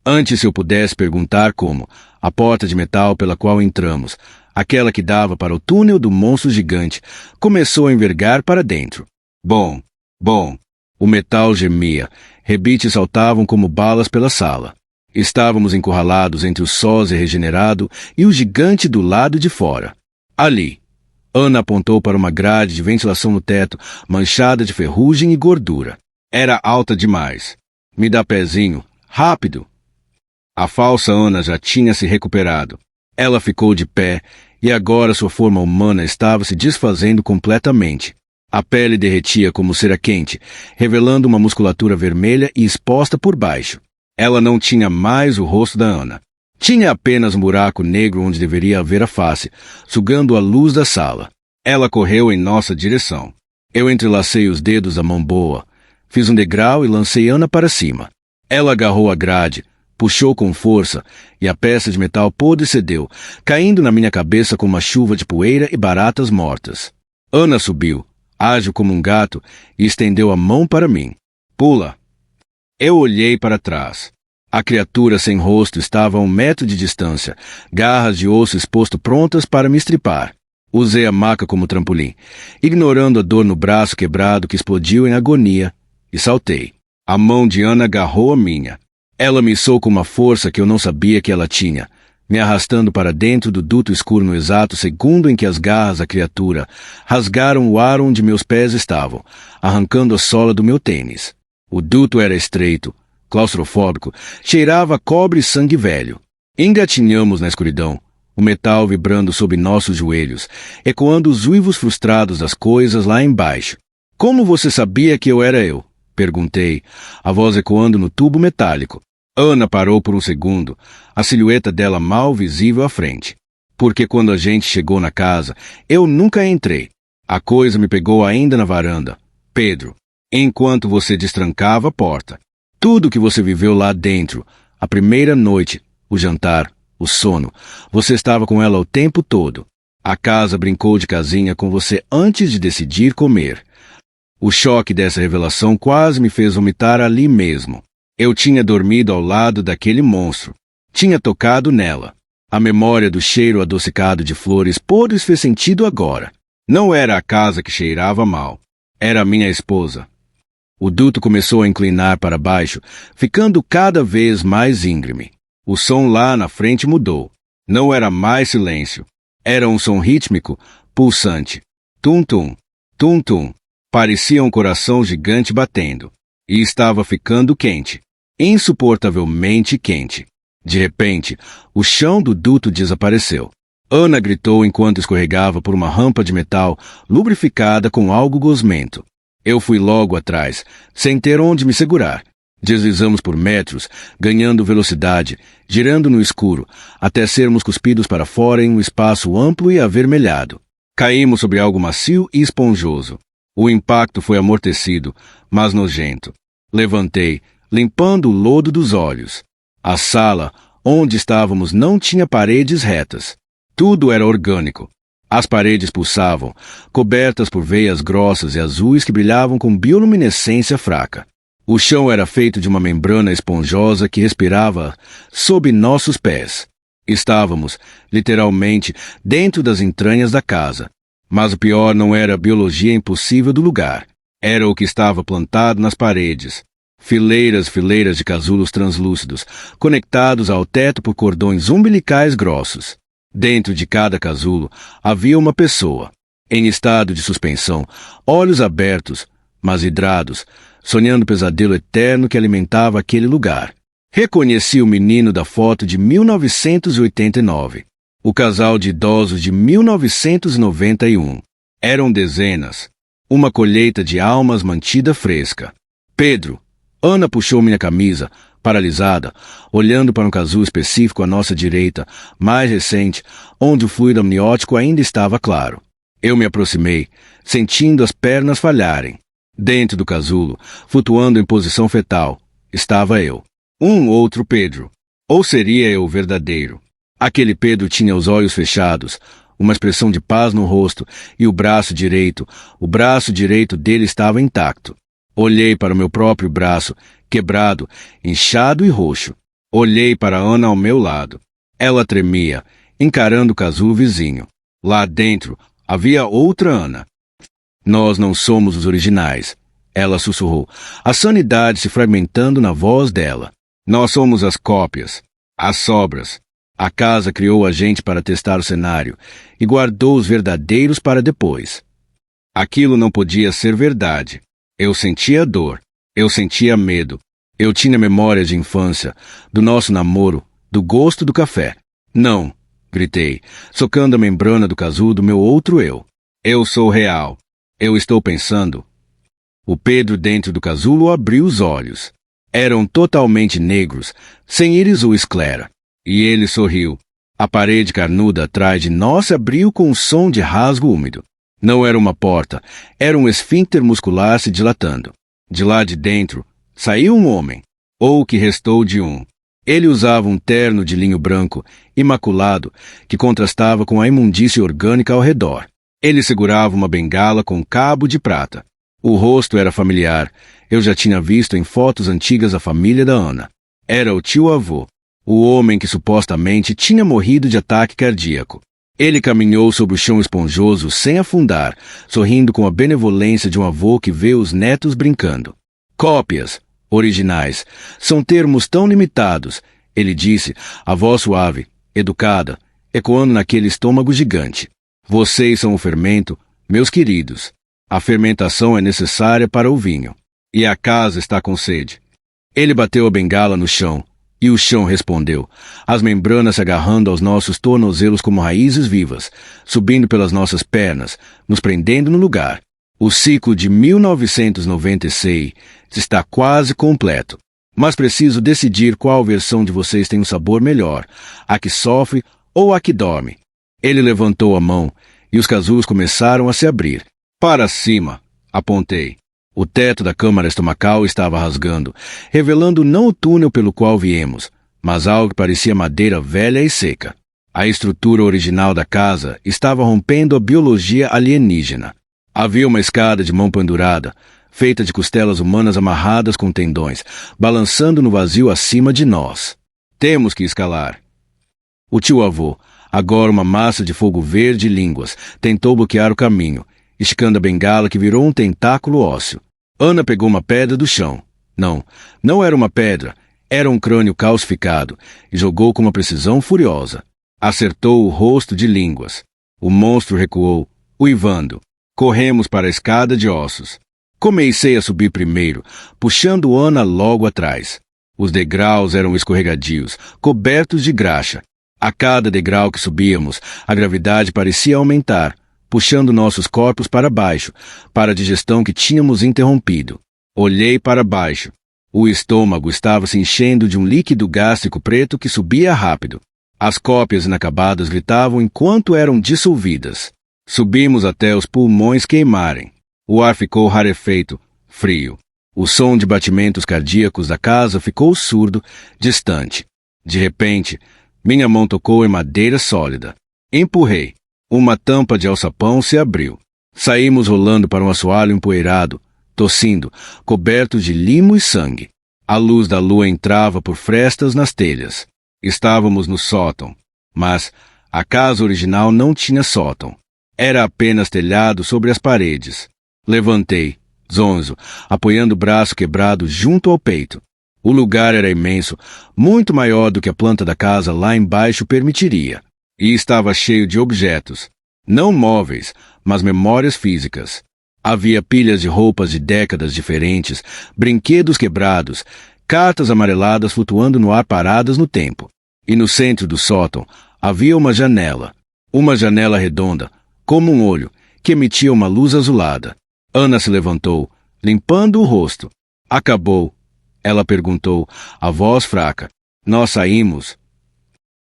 Antes, se eu pudesse perguntar como, a porta de metal pela qual entramos, aquela que dava para o túnel do monstro gigante, começou a envergar para dentro. Bom. O metal gemia, rebites saltavam como balas pela sala. Estávamos encurralados entre o sósia regenerado e o gigante do lado de fora. Ali. Ana apontou para uma grade de ventilação no teto, manchada de ferrugem e gordura. Era alta demais. Me dá pezinho. Rápido! A falsa Ana já tinha se recuperado. Ela ficou de pé, e agora sua forma humana estava se desfazendo completamente. A pele derretia como cera quente, revelando uma musculatura vermelha e exposta por baixo. Ela não tinha mais o rosto da Ana. Tinha apenas um buraco negro onde deveria haver a face, sugando a luz da sala. Ela correu em nossa direção. Eu entrelacei os dedos da mão boa, fiz um degrau e lancei Ana para cima. Ela agarrou a grade, puxou com força, e a peça de metal podre cedeu, caindo na minha cabeça com uma chuva de poeira e baratas mortas. Ana subiu, ágil como um gato, e estendeu a mão para mim. Pula! Eu olhei para trás. A criatura sem rosto estava a 1 metro de distância, garras de osso exposto prontas para me estripar. Usei a maca como trampolim, ignorando a dor no braço quebrado que explodiu em agonia, e saltei. A mão de Ana agarrou a minha. Ela me içou com uma força que eu não sabia que ela tinha, me arrastando para dentro do duto escuro no exato segundo em que as garras da criatura rasgaram o ar onde meus pés estavam, arrancando a sola do meu tênis. O duto era estreito, claustrofóbico, cheirava a cobre e sangue velho. Engatinhamos na escuridão, o metal vibrando sob nossos joelhos, ecoando os uivos frustrados das coisas lá embaixo. Como você sabia que eu era eu? Perguntei, a voz ecoando no tubo metálico. Ana parou por um segundo, a silhueta dela mal visível à frente. Porque quando a gente chegou na casa, eu nunca entrei. A coisa me pegou ainda na varanda. Pedro, enquanto você destrancava a porta. Tudo que você viveu lá dentro, a primeira noite, o jantar, o sono, você estava com ela o tempo todo. A casa brincou de casinha com você antes de decidir comer. O choque dessa revelação quase me fez vomitar ali mesmo. Eu tinha dormido ao lado daquele monstro. Tinha tocado nela. A memória do cheiro adocicado de flores podres fez sentido agora. Não era a casa que cheirava mal. Era a minha esposa. O duto começou a inclinar para baixo, ficando cada vez mais íngreme. O som lá na frente mudou. Não era mais silêncio. Era um som rítmico, pulsante. Tum-tum, tum-tum. Parecia um coração gigante batendo. E estava ficando quente. Insuportavelmente quente. De repente, o chão do duto desapareceu. Ana gritou enquanto escorregava por uma rampa de metal lubrificada com algo gosmento. Eu fui logo atrás, sem ter onde me segurar. Deslizamos por metros, ganhando velocidade, girando no escuro, até sermos cuspidos para fora em um espaço amplo e avermelhado. Caímos sobre algo macio e esponjoso. O impacto foi amortecido, mas nojento. Levantei, limpando o lodo dos olhos. A sala, onde estávamos, não tinha paredes retas. Tudo era orgânico. As paredes pulsavam, cobertas por veias grossas e azuis que brilhavam com bioluminescência fraca. O chão era feito de uma membrana esponjosa que respirava sob nossos pés. Estávamos, literalmente, dentro das entranhas da casa. Mas o pior não era a biologia impossível do lugar. Era o que estava plantado nas paredes. Fileiras de casulos translúcidos, conectados ao teto por cordões umbilicais grossos. Dentro de cada casulo havia uma pessoa, em estado de suspensão, olhos abertos, mas hidrados, sonhando o pesadelo eterno que alimentava aquele lugar. Reconheci o menino da foto de 1989. O casal de idosos de 1991. Eram dezenas. Uma colheita de almas mantida fresca. Pedro. Ana puxou minha camisa, paralisada, olhando para um casulo específico à nossa direita, mais recente, onde o fluido amniótico ainda estava claro. Eu me aproximei, sentindo as pernas falharem. Dentro do casulo, flutuando em posição fetal, estava eu. Um outro Pedro. Ou seria eu o verdadeiro? Aquele Pedro tinha os olhos fechados, uma expressão de paz no rosto, e o braço direito dele estava intacto. Olhei para o meu próprio braço, quebrado, inchado e roxo. Olhei para Ana ao meu lado. Ela tremia, encarando o casulo vizinho. Lá dentro, havia outra Ana. Nós não somos os originais, ela sussurrou, a sanidade se fragmentando na voz dela. Nós somos as cópias, as sobras. A casa criou a gente para testar o cenário e guardou os verdadeiros para depois. Aquilo não podia ser verdade. Eu sentia dor, eu sentia medo. Eu tinha memórias de infância, do nosso namoro, do gosto do café. Não, gritei, socando a membrana do casulo do meu outro eu. Eu sou real. Eu estou pensando. O Pedro dentro do casulo abriu os olhos. Eram totalmente negros, sem íris ou esclera. E ele sorriu. A parede carnuda atrás de nós se abriu com um som de rasgo úmido. Não era uma porta, era um esfíncter muscular se dilatando. De lá de dentro, saiu um homem, ou o que restou de um. Ele usava um terno de linho branco, imaculado, que contrastava com a imundície orgânica ao redor. Ele segurava uma bengala com cabo de prata. O rosto era familiar. Eu já tinha visto em fotos antigas a família da Ana. Era o tio-avô, o homem que supostamente tinha morrido de ataque cardíaco. Ele caminhou sobre o chão esponjoso sem afundar, sorrindo com a benevolência de um avô que vê os netos brincando. Cópias, originais, são termos tão limitados, ele disse, a voz suave, educada, ecoando naquele estômago gigante. Vocês são o fermento, meus queridos. A fermentação é necessária para o vinho. E a casa está com sede. Ele bateu a bengala no chão, e o chão respondeu, as membranas se agarrando aos nossos tornozelos como raízes vivas, subindo pelas nossas pernas, nos prendendo no lugar. O ciclo de 1996 está quase completo. Mas preciso decidir qual versão de vocês tem um sabor melhor, a que sofre ou a que dorme. Ele levantou a mão, e os casulos começaram a se abrir. Para cima, apontei. O teto da câmara estomacal estava rasgando, revelando não o túnel pelo qual viemos, mas algo que parecia madeira velha e seca. A estrutura original da casa estava rompendo a biologia alienígena. Havia uma escada de mão pendurada, feita de costelas humanas amarradas com tendões, balançando no vazio acima de nós. Temos que escalar. O tio-avô, agora uma massa de fogo verde e línguas, tentou bloquear o caminho, esticando a bengala que virou um tentáculo ósseo. Ana pegou uma pedra do chão. Não era uma pedra, era um crânio calcificado, e jogou com uma precisão furiosa. Acertou o rosto de línguas. O monstro recuou, uivando. Corremos para a escada de ossos. Comecei a subir primeiro, puxando Ana logo atrás. Os degraus eram escorregadios, cobertos de graxa. A cada degrau que subíamos, a gravidade parecia aumentar, puxando nossos corpos para baixo, para a digestão que tínhamos interrompido. Olhei para baixo. O estômago estava se enchendo de um líquido gástrico preto que subia rápido. As cópias inacabadas gritavam enquanto eram dissolvidas. Subimos até os pulmões queimarem. O ar ficou rarefeito, frio. O som de batimentos cardíacos da casa ficou surdo, distante. De repente, minha mão tocou em madeira sólida. Empurrei. Uma tampa de alçapão se abriu. Saímos rolando para um assoalho empoeirado, tossindo, coberto de limo e sangue. A luz da lua entrava por frestas nas telhas. Estávamos no sótão, mas a casa original não tinha sótão. Era apenas telhado sobre as paredes. Levantei, zonzo, apoiando o braço quebrado junto ao peito. O lugar era imenso, muito maior do que a planta da casa lá embaixo permitiria. E estava cheio de objetos, não móveis, mas memórias físicas. Havia pilhas de roupas de décadas diferentes, brinquedos quebrados, Cartas amareladas flutuando no ar paradas no tempo. E no centro do sótão havia uma janela redonda, como um olho, que emitia uma luz azulada. Ana se levantou, limpando o rosto. Acabou? Ela perguntou, a voz fraca. Nós saímos?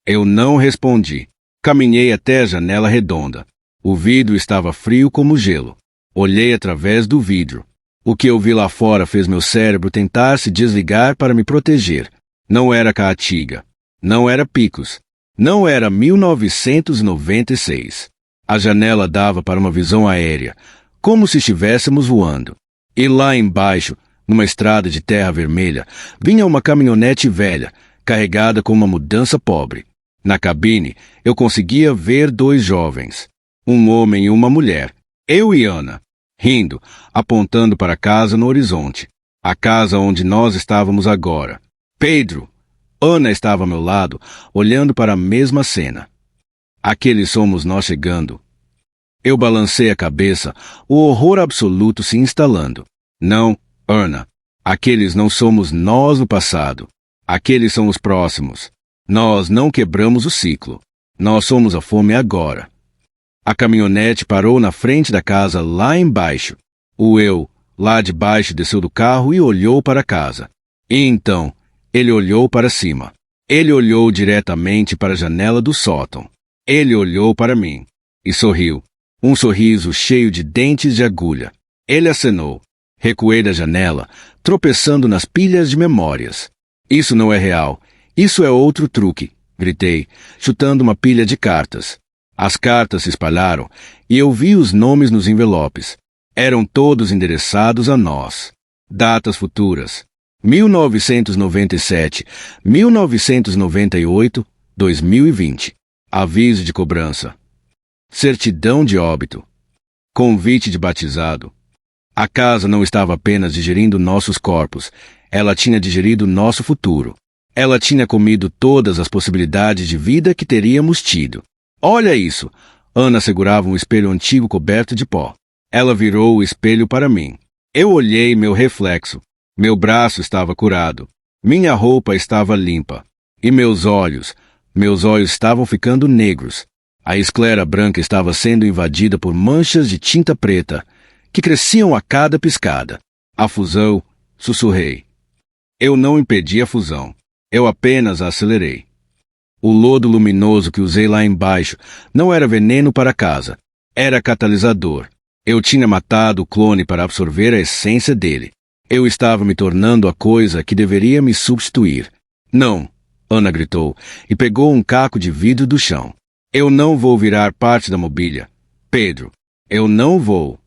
Eu não respondi. Caminhei até a janela redonda. O vidro estava frio como gelo. Olhei através do vidro. O que eu vi lá fora fez meu cérebro tentar se desligar para me proteger. Não era Caatinga. Não era Picos. Não era 1996. A janela dava para uma visão aérea, como se estivéssemos voando. E lá embaixo, numa estrada de terra vermelha, vinha uma caminhonete velha, carregada com uma mudança pobre. Na cabine, eu conseguia ver 2 jovens, um homem e uma mulher, eu e Ana, rindo, apontando para a casa no horizonte, a casa onde nós estávamos agora. Pedro! Ana estava ao meu lado, olhando para a mesma cena. Aqueles somos nós chegando. Eu balancei a cabeça, o horror absoluto se instalando. Não, Ana. Aqueles não somos nós no passado. Aqueles são os próximos. Nós não quebramos o ciclo. Nós somos a fome agora. A caminhonete parou na frente da casa lá embaixo. O eu, lá de baixo, desceu do carro e olhou para a casa. E então, ele olhou para cima. Ele olhou diretamente para a janela do sótão. Ele olhou para mim e sorriu. Um sorriso cheio de dentes de agulha. Ele acenou. Recuei da janela, tropeçando nas pilhas de memórias. Isso não é real. Isso é outro truque, gritei, chutando uma pilha de cartas. As cartas se espalharam e eu vi os nomes nos envelopes. Eram todos endereçados a nós. Datas futuras. 1997, 1998, 2020. Aviso de cobrança. Certidão de óbito. Convite de batizado. A casa não estava apenas digerindo nossos corpos, ela tinha digerido nosso futuro. Ela tinha comido todas as possibilidades de vida que teríamos tido. Olha isso! Ana segurava um espelho antigo coberto de pó. Ela virou o espelho para mim. Eu olhei meu reflexo. Meu braço estava curado. Minha roupa estava limpa. E meus olhos estavam ficando negros. A esclera branca estava sendo invadida por manchas de tinta preta, que cresciam a cada piscada. A fusão, sussurrei. Eu não impedi a fusão. Eu apenas a acelerei. O lodo luminoso que usei lá embaixo não era veneno para a casa. Era catalisador. Eu tinha matado o clone para absorver a essência dele. Eu estava me tornando a coisa que deveria me substituir. Não, Ana gritou e pegou um caco de vidro do chão. Eu não vou virar parte da mobília. Pedro, eu não vou.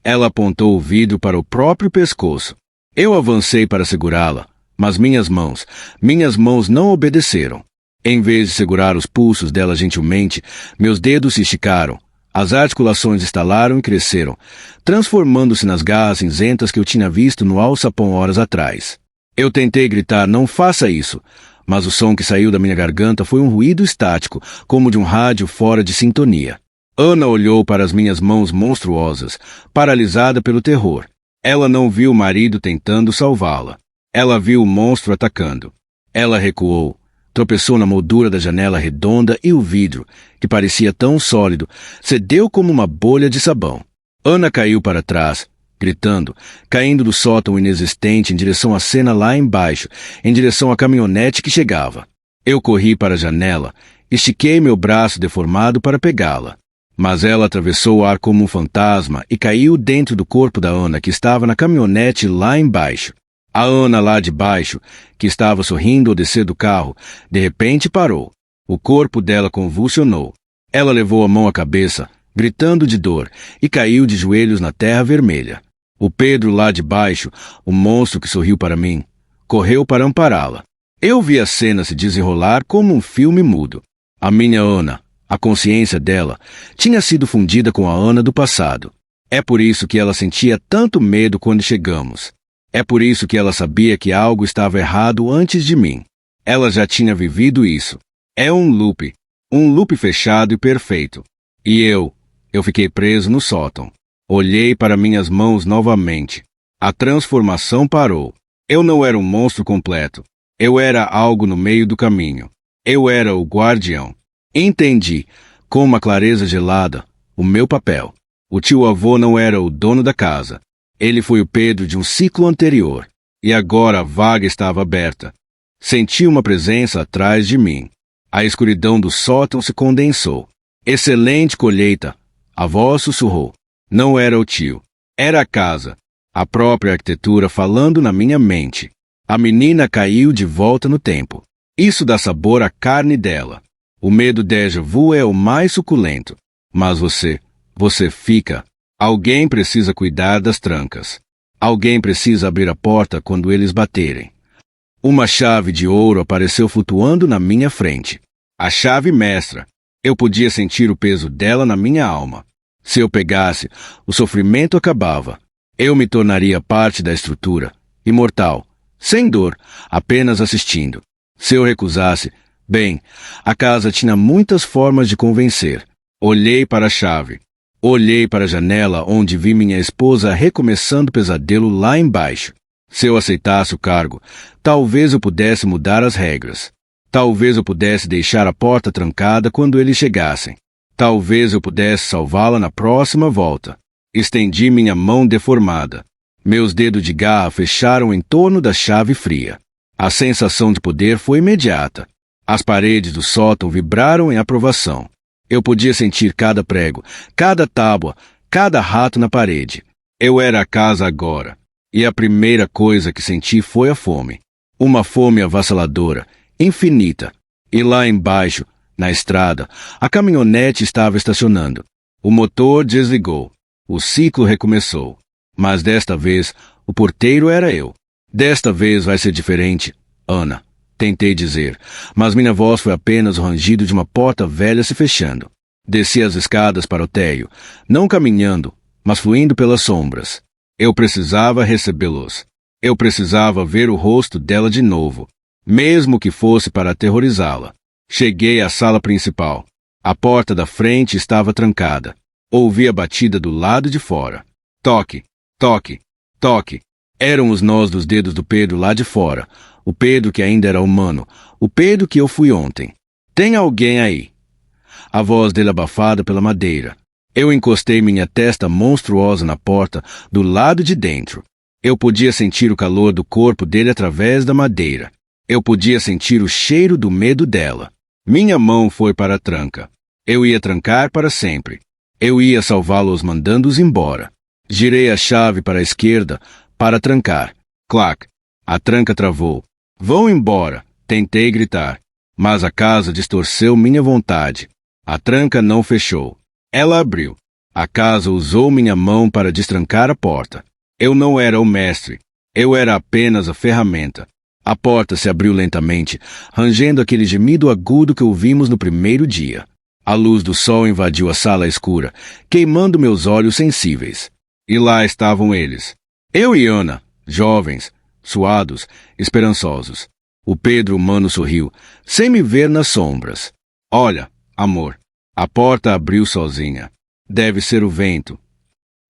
Ela apontou o vidro para o próprio pescoço. Eu avancei para segurá-la, mas minhas mãos não obedeceram. Em vez de segurar os pulsos dela gentilmente, meus dedos se esticaram. As articulações estalaram e cresceram, transformando-se nas garras cinzentas que eu tinha visto no alçapão horas atrás. Eu tentei gritar, não faça isso, mas o som que saiu da minha garganta foi um ruído estático, como de um rádio fora de sintonia. Ana olhou para as minhas mãos monstruosas, paralisada pelo terror. Ela não viu o marido tentando salvá-la. Ela viu o monstro atacando. Ela recuou. Tropeçou na moldura da janela redonda e o vidro, que parecia tão sólido, cedeu como uma bolha de sabão. Ana caiu para trás, gritando, caindo do sótão inexistente em direção à cena lá embaixo, em direção à caminhonete que chegava. Eu corri para a janela, estiquei meu braço deformado para pegá-la. Mas ela atravessou o ar como um fantasma e caiu dentro do corpo da Ana, que estava na caminhonete lá embaixo. A Ana lá de baixo, que estava sorrindo ao descer do carro, de repente parou. O corpo dela convulsionou. Ela levou a mão à cabeça, gritando de dor, e caiu de joelhos na terra vermelha. O Pedro lá de baixo, o monstro que sorriu para mim, correu para ampará-la. Eu vi a cena se desenrolar como um filme mudo. A minha Ana, a consciência dela, tinha sido fundida com a Ana do passado. É por isso que ela sentia tanto medo quando chegamos. É por isso que ela sabia que algo estava errado antes de mim. Ela já tinha vivido isso. É um loop fechado e perfeito. E eu fiquei preso no sótão. Olhei para minhas mãos novamente. A transformação parou. Eu não era um monstro completo. Eu era algo no meio do caminho. Eu era o guardião. Entendi, com uma clareza gelada, o meu papel. O tio-avô não era o dono da casa. Ele foi o Pedro de um ciclo anterior. E agora a vaga estava aberta. Senti uma presença atrás de mim. A escuridão do sótão se condensou. Excelente colheita, a voz sussurrou. Não era o tio. Era a casa. A própria arquitetura falando na minha mente. A menina caiu de volta no tempo. Isso dá sabor à carne dela. O medo déjà vu é o mais suculento. Mas você fica. Alguém precisa cuidar das trancas. Alguém precisa abrir a porta quando eles baterem. Uma chave de ouro apareceu flutuando na minha frente. A chave mestra. Eu podia sentir o peso dela na minha alma. Se eu pegasse, o sofrimento acabava. Eu me tornaria parte da estrutura, imortal, sem dor, apenas assistindo. Se eu recusasse, bem, a casa tinha muitas formas de convencer. Olhei para a chave. Olhei para a janela onde vi minha esposa recomeçando o pesadelo lá embaixo. Se eu aceitasse o cargo, talvez eu pudesse mudar as regras. Talvez eu pudesse deixar a porta trancada quando eles chegassem. Talvez eu pudesse salvá-la na próxima volta. Estendi minha mão deformada. Meus dedos de garra fecharam em torno da chave fria. A sensação de poder foi imediata. As paredes do sótão vibraram em aprovação. Eu podia sentir cada prego, cada tábua, cada rato na parede. Eu era a casa agora. E a primeira coisa que senti foi a fome. Uma fome avassaladora, infinita. E lá embaixo, na estrada, a caminhonete estava estacionando. O motor desligou. O ciclo recomeçou. Mas desta vez, o porteiro era eu. Desta vez vai ser diferente, Ana. Tentei dizer, mas minha voz foi apenas o rangido de uma porta velha se fechando. Desci as escadas para o térreo, não caminhando, mas fluindo pelas sombras. Eu precisava recebê-los. Eu precisava ver o rosto dela de novo, mesmo que fosse para aterrorizá-la. Cheguei à sala principal. A porta da frente estava trancada. Ouvi a batida do lado de fora. Toque, toque, toque. Eram os nós dos dedos do Pedro lá de fora. O Pedro que ainda era humano. O Pedro que eu fui ontem. Tem alguém aí? A voz dele abafada pela madeira. Eu encostei minha testa monstruosa na porta do lado de dentro. Eu podia sentir o calor do corpo dele através da madeira. Eu podia sentir o cheiro do medo dela. Minha mão foi para a tranca. Eu ia trancar para sempre. Eu ia salvá-los mandando-os embora. Girei a chave para a esquerda para trancar. Clac! A tranca travou. Vão embora! Tentei gritar. Mas a casa distorceu minha vontade. A tranca não fechou. Ela abriu. A casa usou minha mão para destrancar a porta. Eu não era o mestre. Eu era apenas a ferramenta. A porta se abriu lentamente, rangendo aquele gemido agudo que ouvimos no primeiro dia. A luz do sol invadiu a sala escura, queimando meus olhos sensíveis. E lá estavam eles. Eu e Ana, jovens, suados, esperançosos. O Pedro humano sorriu, sem me ver nas sombras. Olha, amor, a porta abriu sozinha. Deve ser o vento.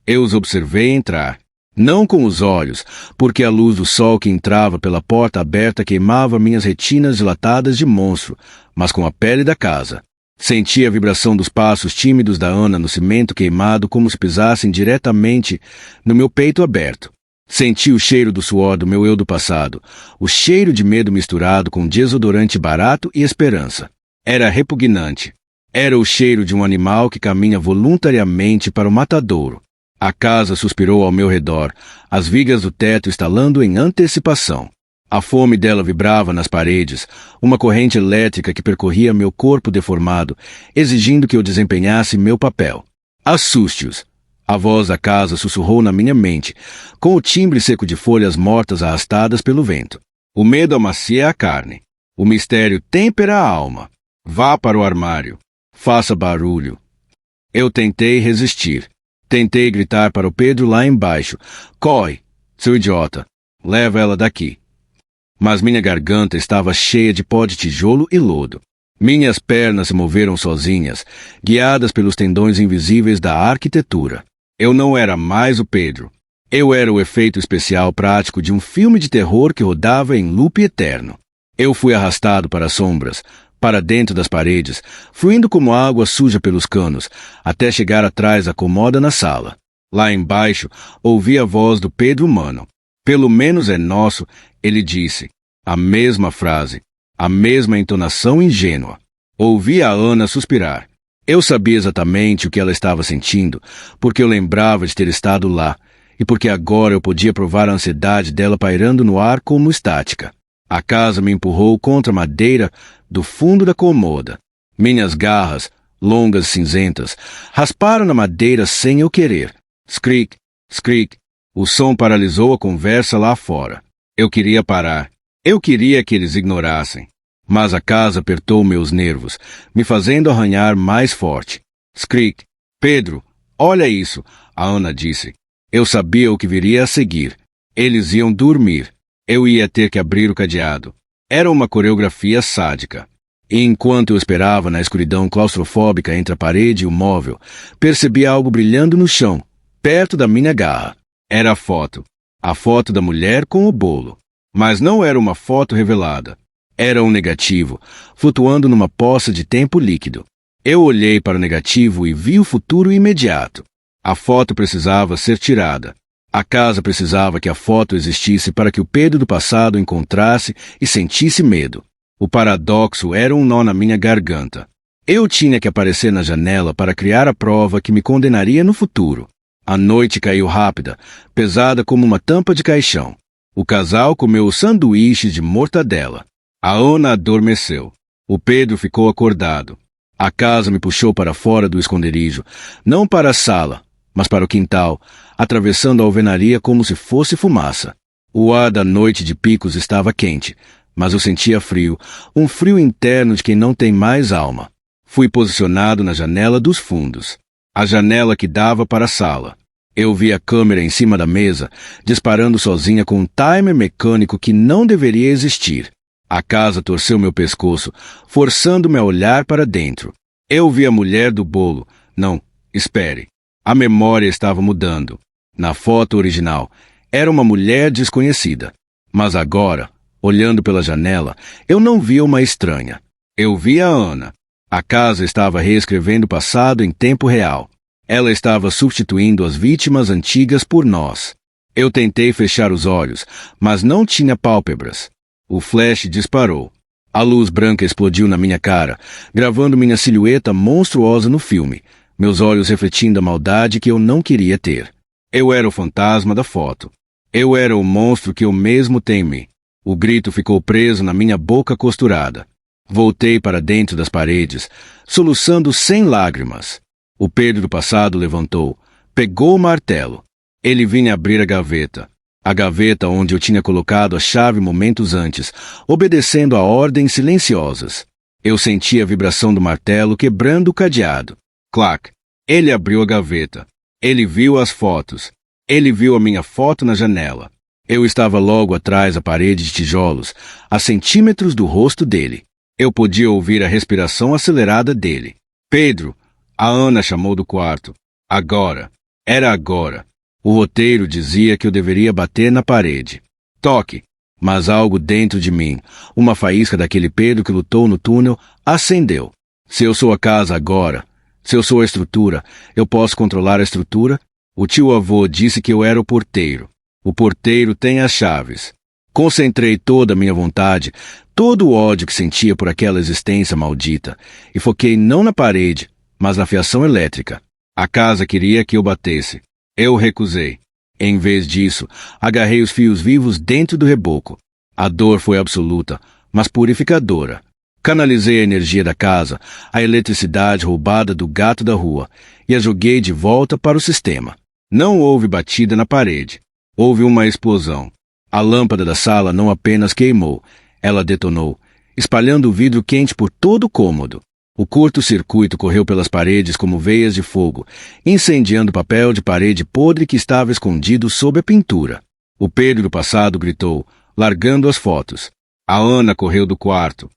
Eu os observei entrar. Não com os olhos, porque a luz do sol que entrava pela porta aberta queimava minhas retinas dilatadas de monstro, mas com a pele da casa. Senti a vibração dos passos tímidos da Ana no cimento queimado como se pisassem diretamente no meu peito aberto. Senti o cheiro do suor do meu eu do passado, o cheiro de medo misturado com desodorante barato e esperança. Era repugnante. Era o cheiro de um animal que caminha voluntariamente para o matadouro. A casa suspirou ao meu redor, as vigas do teto estalando em antecipação. A fome dela vibrava nas paredes, uma corrente elétrica que percorria meu corpo deformado, exigindo que eu desempenhasse meu papel. Assuste-os! A voz da casa sussurrou na minha mente, com o timbre seco de folhas mortas arrastadas pelo vento. O medo amacia a carne. O mistério tempera a alma. Vá para o armário. Faça barulho. Eu tentei resistir. Tentei gritar para o Pedro lá embaixo. Corre, seu idiota. Leva ela daqui. Mas minha garganta estava cheia de pó de tijolo e lodo. Minhas pernas se moveram sozinhas, guiadas pelos tendões invisíveis da arquitetura. Eu não era mais o Pedro. Eu era o efeito especial prático de um filme de terror que rodava em loop eterno. Eu fui arrastado para as sombras, para dentro das paredes, fluindo como água suja pelos canos, até chegar atrás da comoda na sala. Lá embaixo, ouvi a voz do Pedro humano. Pelo menos é nosso, ele disse. A mesma frase, a mesma entonação ingênua. Ouvi a Ana suspirar. Eu sabia exatamente o que ela estava sentindo, porque eu lembrava de ter estado lá, e porque agora eu podia provar a ansiedade dela pairando no ar como estática. A casa me empurrou contra a madeira do fundo da comoda. Minhas garras, longas e cinzentas, rasparam na madeira sem eu querer. Skrik, skrik. O som paralisou a conversa lá fora. Eu queria parar. Eu queria que eles ignorassem. Mas a casa apertou meus nervos, me fazendo arranhar mais forte. Skrik. Pedro, olha isso, a Ana disse. Eu sabia o que viria a seguir. Eles iam dormir. Eu ia ter que abrir o cadeado. Era uma coreografia sádica. E enquanto eu esperava na escuridão claustrofóbica entre a parede e o móvel, percebi algo brilhando no chão, perto da minha garra. Era a foto. A foto da mulher com o bolo. Mas não era uma foto revelada. Era um negativo, flutuando numa poça de tempo líquido. Eu olhei para o negativo e vi o futuro imediato. A foto precisava ser tirada. A casa precisava que a foto existisse para que o Pedro do passado encontrasse e sentisse medo. O paradoxo era um nó na minha garganta. Eu tinha que aparecer na janela para criar a prova que me condenaria no futuro. A noite caiu rápida, pesada como uma tampa de caixão. O casal comeu sanduíches de mortadela. A Ana adormeceu. O Pedro ficou acordado. A casa me puxou para fora do esconderijo, não para a sala, mas para o quintal, atravessando a alvenaria como se fosse fumaça. O ar da noite de picos estava quente, mas eu sentia frio, um frio interno de quem não tem mais alma. Fui posicionado na janela dos fundos, a janela que dava para a sala. Eu vi a câmera em cima da mesa, disparando sozinha com um timer mecânico que não deveria existir. A casa torceu meu pescoço, forçando-me a olhar para dentro. Eu vi a mulher do bolo. Não, espere. A memória estava mudando. Na foto original, era uma mulher desconhecida. Mas agora, olhando pela janela, eu não via uma estranha. Eu via a Ana. A casa estava reescrevendo o passado em tempo real. Ela estava substituindo as vítimas antigas por nós. Eu tentei fechar os olhos, mas não tinha pálpebras. O flash disparou. A luz branca explodiu na minha cara, gravando minha silhueta monstruosa no filme, meus olhos refletindo a maldade que eu não queria ter. Eu era o fantasma da foto. Eu era o monstro que eu mesmo temi. O grito ficou preso na minha boca costurada. Voltei para dentro das paredes, soluçando sem lágrimas. O Pedro do passado levantou, pegou o martelo. Ele vinha abrir a gaveta onde eu tinha colocado a chave momentos antes, obedecendo a ordens silenciosas. Eu senti a vibração do martelo quebrando o cadeado. Clac! Ele abriu a gaveta. Ele viu as fotos. Ele viu a minha foto na janela. Eu estava logo atrás da parede de tijolos, a centímetros do rosto dele. Eu podia ouvir a respiração acelerada dele. Pedro! A Ana chamou do quarto. Agora. Era agora. O roteiro dizia que eu deveria bater na parede. Toque! Mas algo dentro de mim, uma faísca daquele Pedro que lutou no túnel, acendeu. Se eu sou a casa agora, se eu sou a estrutura, eu posso controlar a estrutura? O tio-avô disse que eu era o porteiro. O porteiro tem as chaves. Concentrei toda a minha vontade, todo o ódio que sentia por aquela existência maldita, e foquei não na parede, mas na fiação elétrica. A casa queria que eu batesse. Eu recusei. Em vez disso, agarrei os fios vivos dentro do reboco. A dor foi absoluta, mas purificadora. Canalizei a energia da casa, a eletricidade roubada do gato da rua, e a joguei de volta para o sistema. Não houve batida na parede. Houve uma explosão. A lâmpada da sala não apenas queimou, ela detonou, espalhando o vidro quente por todo o cômodo. O curto-circuito correu pelas paredes como veias de fogo, incendiando o papel de parede podre que estava escondido sob a pintura. O Pedro do passado gritou, largando as fotos. A Ana correu do quarto.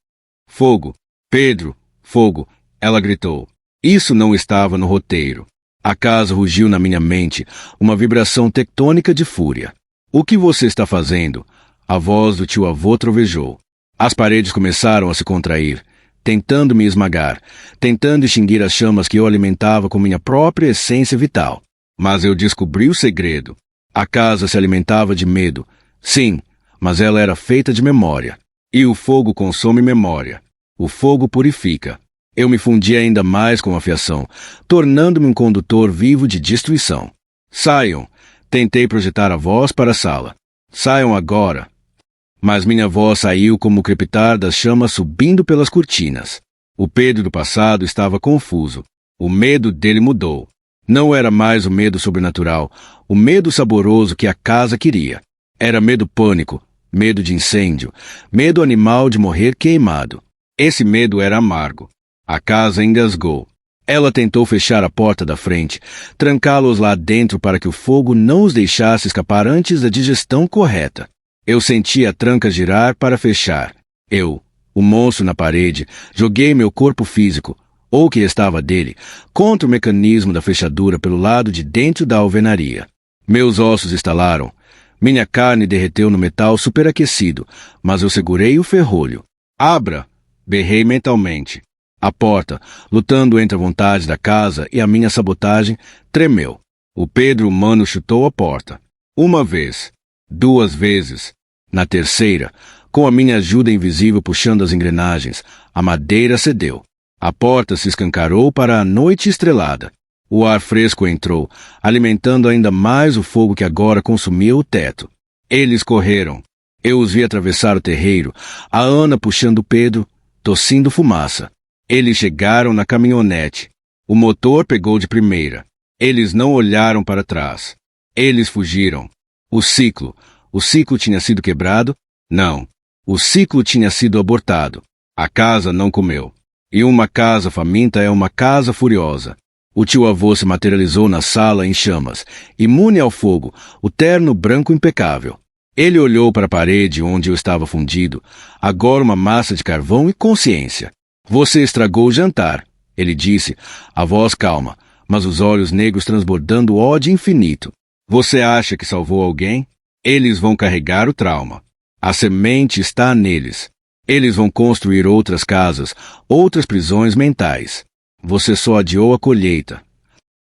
Fogo! Pedro! Fogo! Ela gritou. Isso não estava no roteiro. A casa rugiu na minha mente, uma vibração tectônica de fúria. O que você está fazendo? A voz do tio-avô trovejou. As paredes começaram a se contrair, tentando me esmagar, tentando extinguir as chamas que eu alimentava com minha própria essência vital. Mas eu descobri o segredo. A casa se alimentava de medo. Sim, mas ela era feita de memória. E o fogo consome memória. O fogo purifica. Eu me fundi ainda mais com a fiação, tornando-me um condutor vivo de destruição. Saiam! Tentei projetar a voz para a sala. Saiam agora! Mas minha voz saiu como o crepitar das chamas subindo pelas cortinas. O Pedro do passado estava confuso. O medo dele mudou. Não era mais o medo sobrenatural, o medo saboroso que a casa queria. Era medo pânico, medo de incêndio, medo animal de morrer queimado. Esse medo era amargo. A casa engasgou. Ela tentou fechar a porta da frente, trancá-los lá dentro para que o fogo não os deixasse escapar antes da digestão correta. Eu senti a tranca girar para fechar. Eu, o monstro na parede, joguei meu corpo físico, ou o que restava dele, contra o mecanismo da fechadura pelo lado de dentro da alvenaria. Meus ossos estalaram. Minha carne derreteu no metal superaquecido, mas eu segurei o ferrolho. Abra! Berrei mentalmente. A porta, lutando entre a vontade da casa e a minha sabotagem, tremeu. O Pedro humano chutou a porta. Uma vez. 2 vezes. Na terceira, com a minha ajuda invisível puxando as engrenagens, a madeira cedeu. A porta se escancarou para a noite estrelada. O ar fresco entrou, alimentando ainda mais o fogo que agora consumia o teto. Eles correram. Eu os vi atravessar o terreiro, a Ana puxando o Pedro, tossindo fumaça. Eles chegaram na caminhonete. O motor pegou de primeira. Eles não olharam para trás. Eles fugiram. O ciclo tinha sido quebrado? Não. O ciclo tinha sido abortado. A casa não comeu. E uma casa faminta é uma casa furiosa. O tio-avô se materializou na sala em chamas, imune ao fogo, o terno branco impecável. Ele olhou para a parede onde eu estava fundido, agora uma massa de carvão e consciência. Você estragou o jantar, ele disse, a voz calma, mas os olhos negros transbordando ódio infinito. Você acha que salvou alguém? Eles vão carregar o trauma. A semente está neles. Eles vão construir outras casas, outras prisões mentais. Você só adiou a colheita.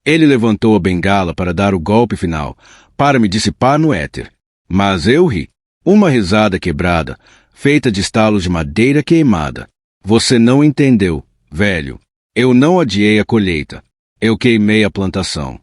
Ele levantou a bengala para dar o golpe final, para me dissipar no éter. Mas eu ri. Uma risada quebrada, feita de estalos de madeira queimada. Você não entendeu, velho. Eu não adiei a colheita. Eu queimei a plantação.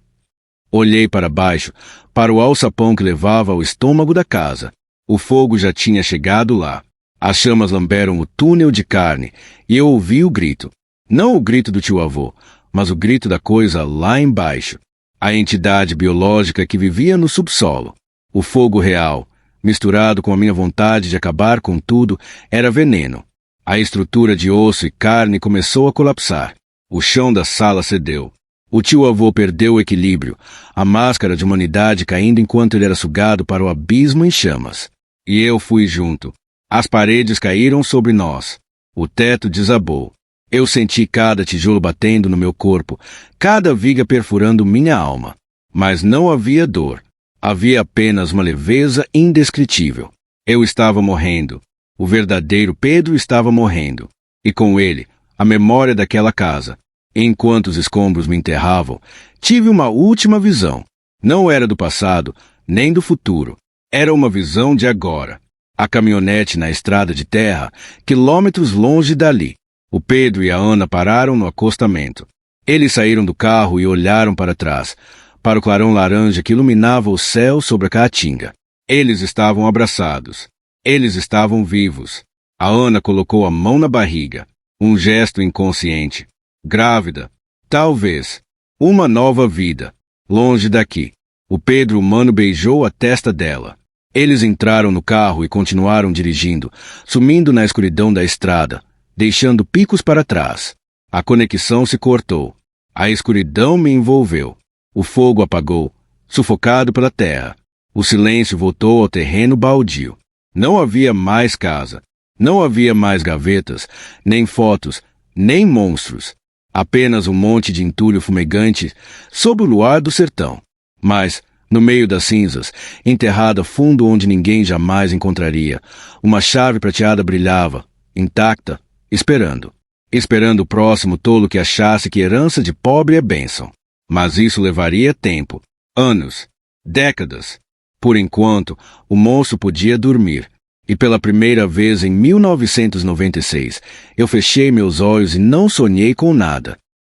Olhei para baixo, para o alçapão que levava ao estômago da casa. O fogo já tinha chegado lá. As chamas lamberam o túnel de carne, e eu ouvi o grito. Não o grito do tio-avô, mas o grito da coisa lá embaixo. A entidade biológica que vivia no subsolo. O fogo real, misturado com a minha vontade de acabar com tudo, era veneno. A estrutura de osso e carne começou a colapsar. O chão da sala cedeu. O tio-avô perdeu o equilíbrio, a máscara de humanidade caindo enquanto ele era sugado para o abismo em chamas. E eu fui junto. As paredes caíram sobre nós. O teto desabou. Eu senti cada tijolo batendo no meu corpo, cada viga perfurando minha alma. Mas não havia dor. Havia apenas uma leveza indescritível. Eu estava morrendo. O verdadeiro Pedro estava morrendo. E com ele, a memória daquela casa. Enquanto os escombros me enterravam, tive uma última visão. Não era do passado, nem do futuro. Era uma visão de agora. A caminhonete na estrada de terra, quilômetros longe dali. O Pedro e a Ana pararam no acostamento. Eles saíram do carro e olharam para trás, para o clarão laranja que iluminava o céu sobre a caatinga. Eles estavam abraçados. Eles estavam vivos. A Ana colocou a mão na barriga. Um gesto inconsciente. Grávida. Talvez. Uma nova vida. Longe daqui. O Pedro humano beijou a testa dela. Eles entraram no carro e continuaram dirigindo, sumindo na escuridão da estrada, deixando picos para trás. A conexão se cortou. A escuridão me envolveu. O fogo apagou, sufocado pela terra. O silêncio voltou ao terreno baldio. Não havia mais casa. Não havia mais gavetas, nem fotos, nem monstros. Apenas um monte de entulho fumegante sob o luar do sertão. Mas, no meio das cinzas, enterrada fundo onde ninguém jamais encontraria, uma chave prateada brilhava, intacta, esperando. Esperando o próximo tolo que achasse que herança de pobre é bênção. Mas isso levaria tempo, anos, décadas. Por enquanto, o monstro podia dormir. E pela primeira vez em 1996, eu fechei meus olhos e não sonhei com nada.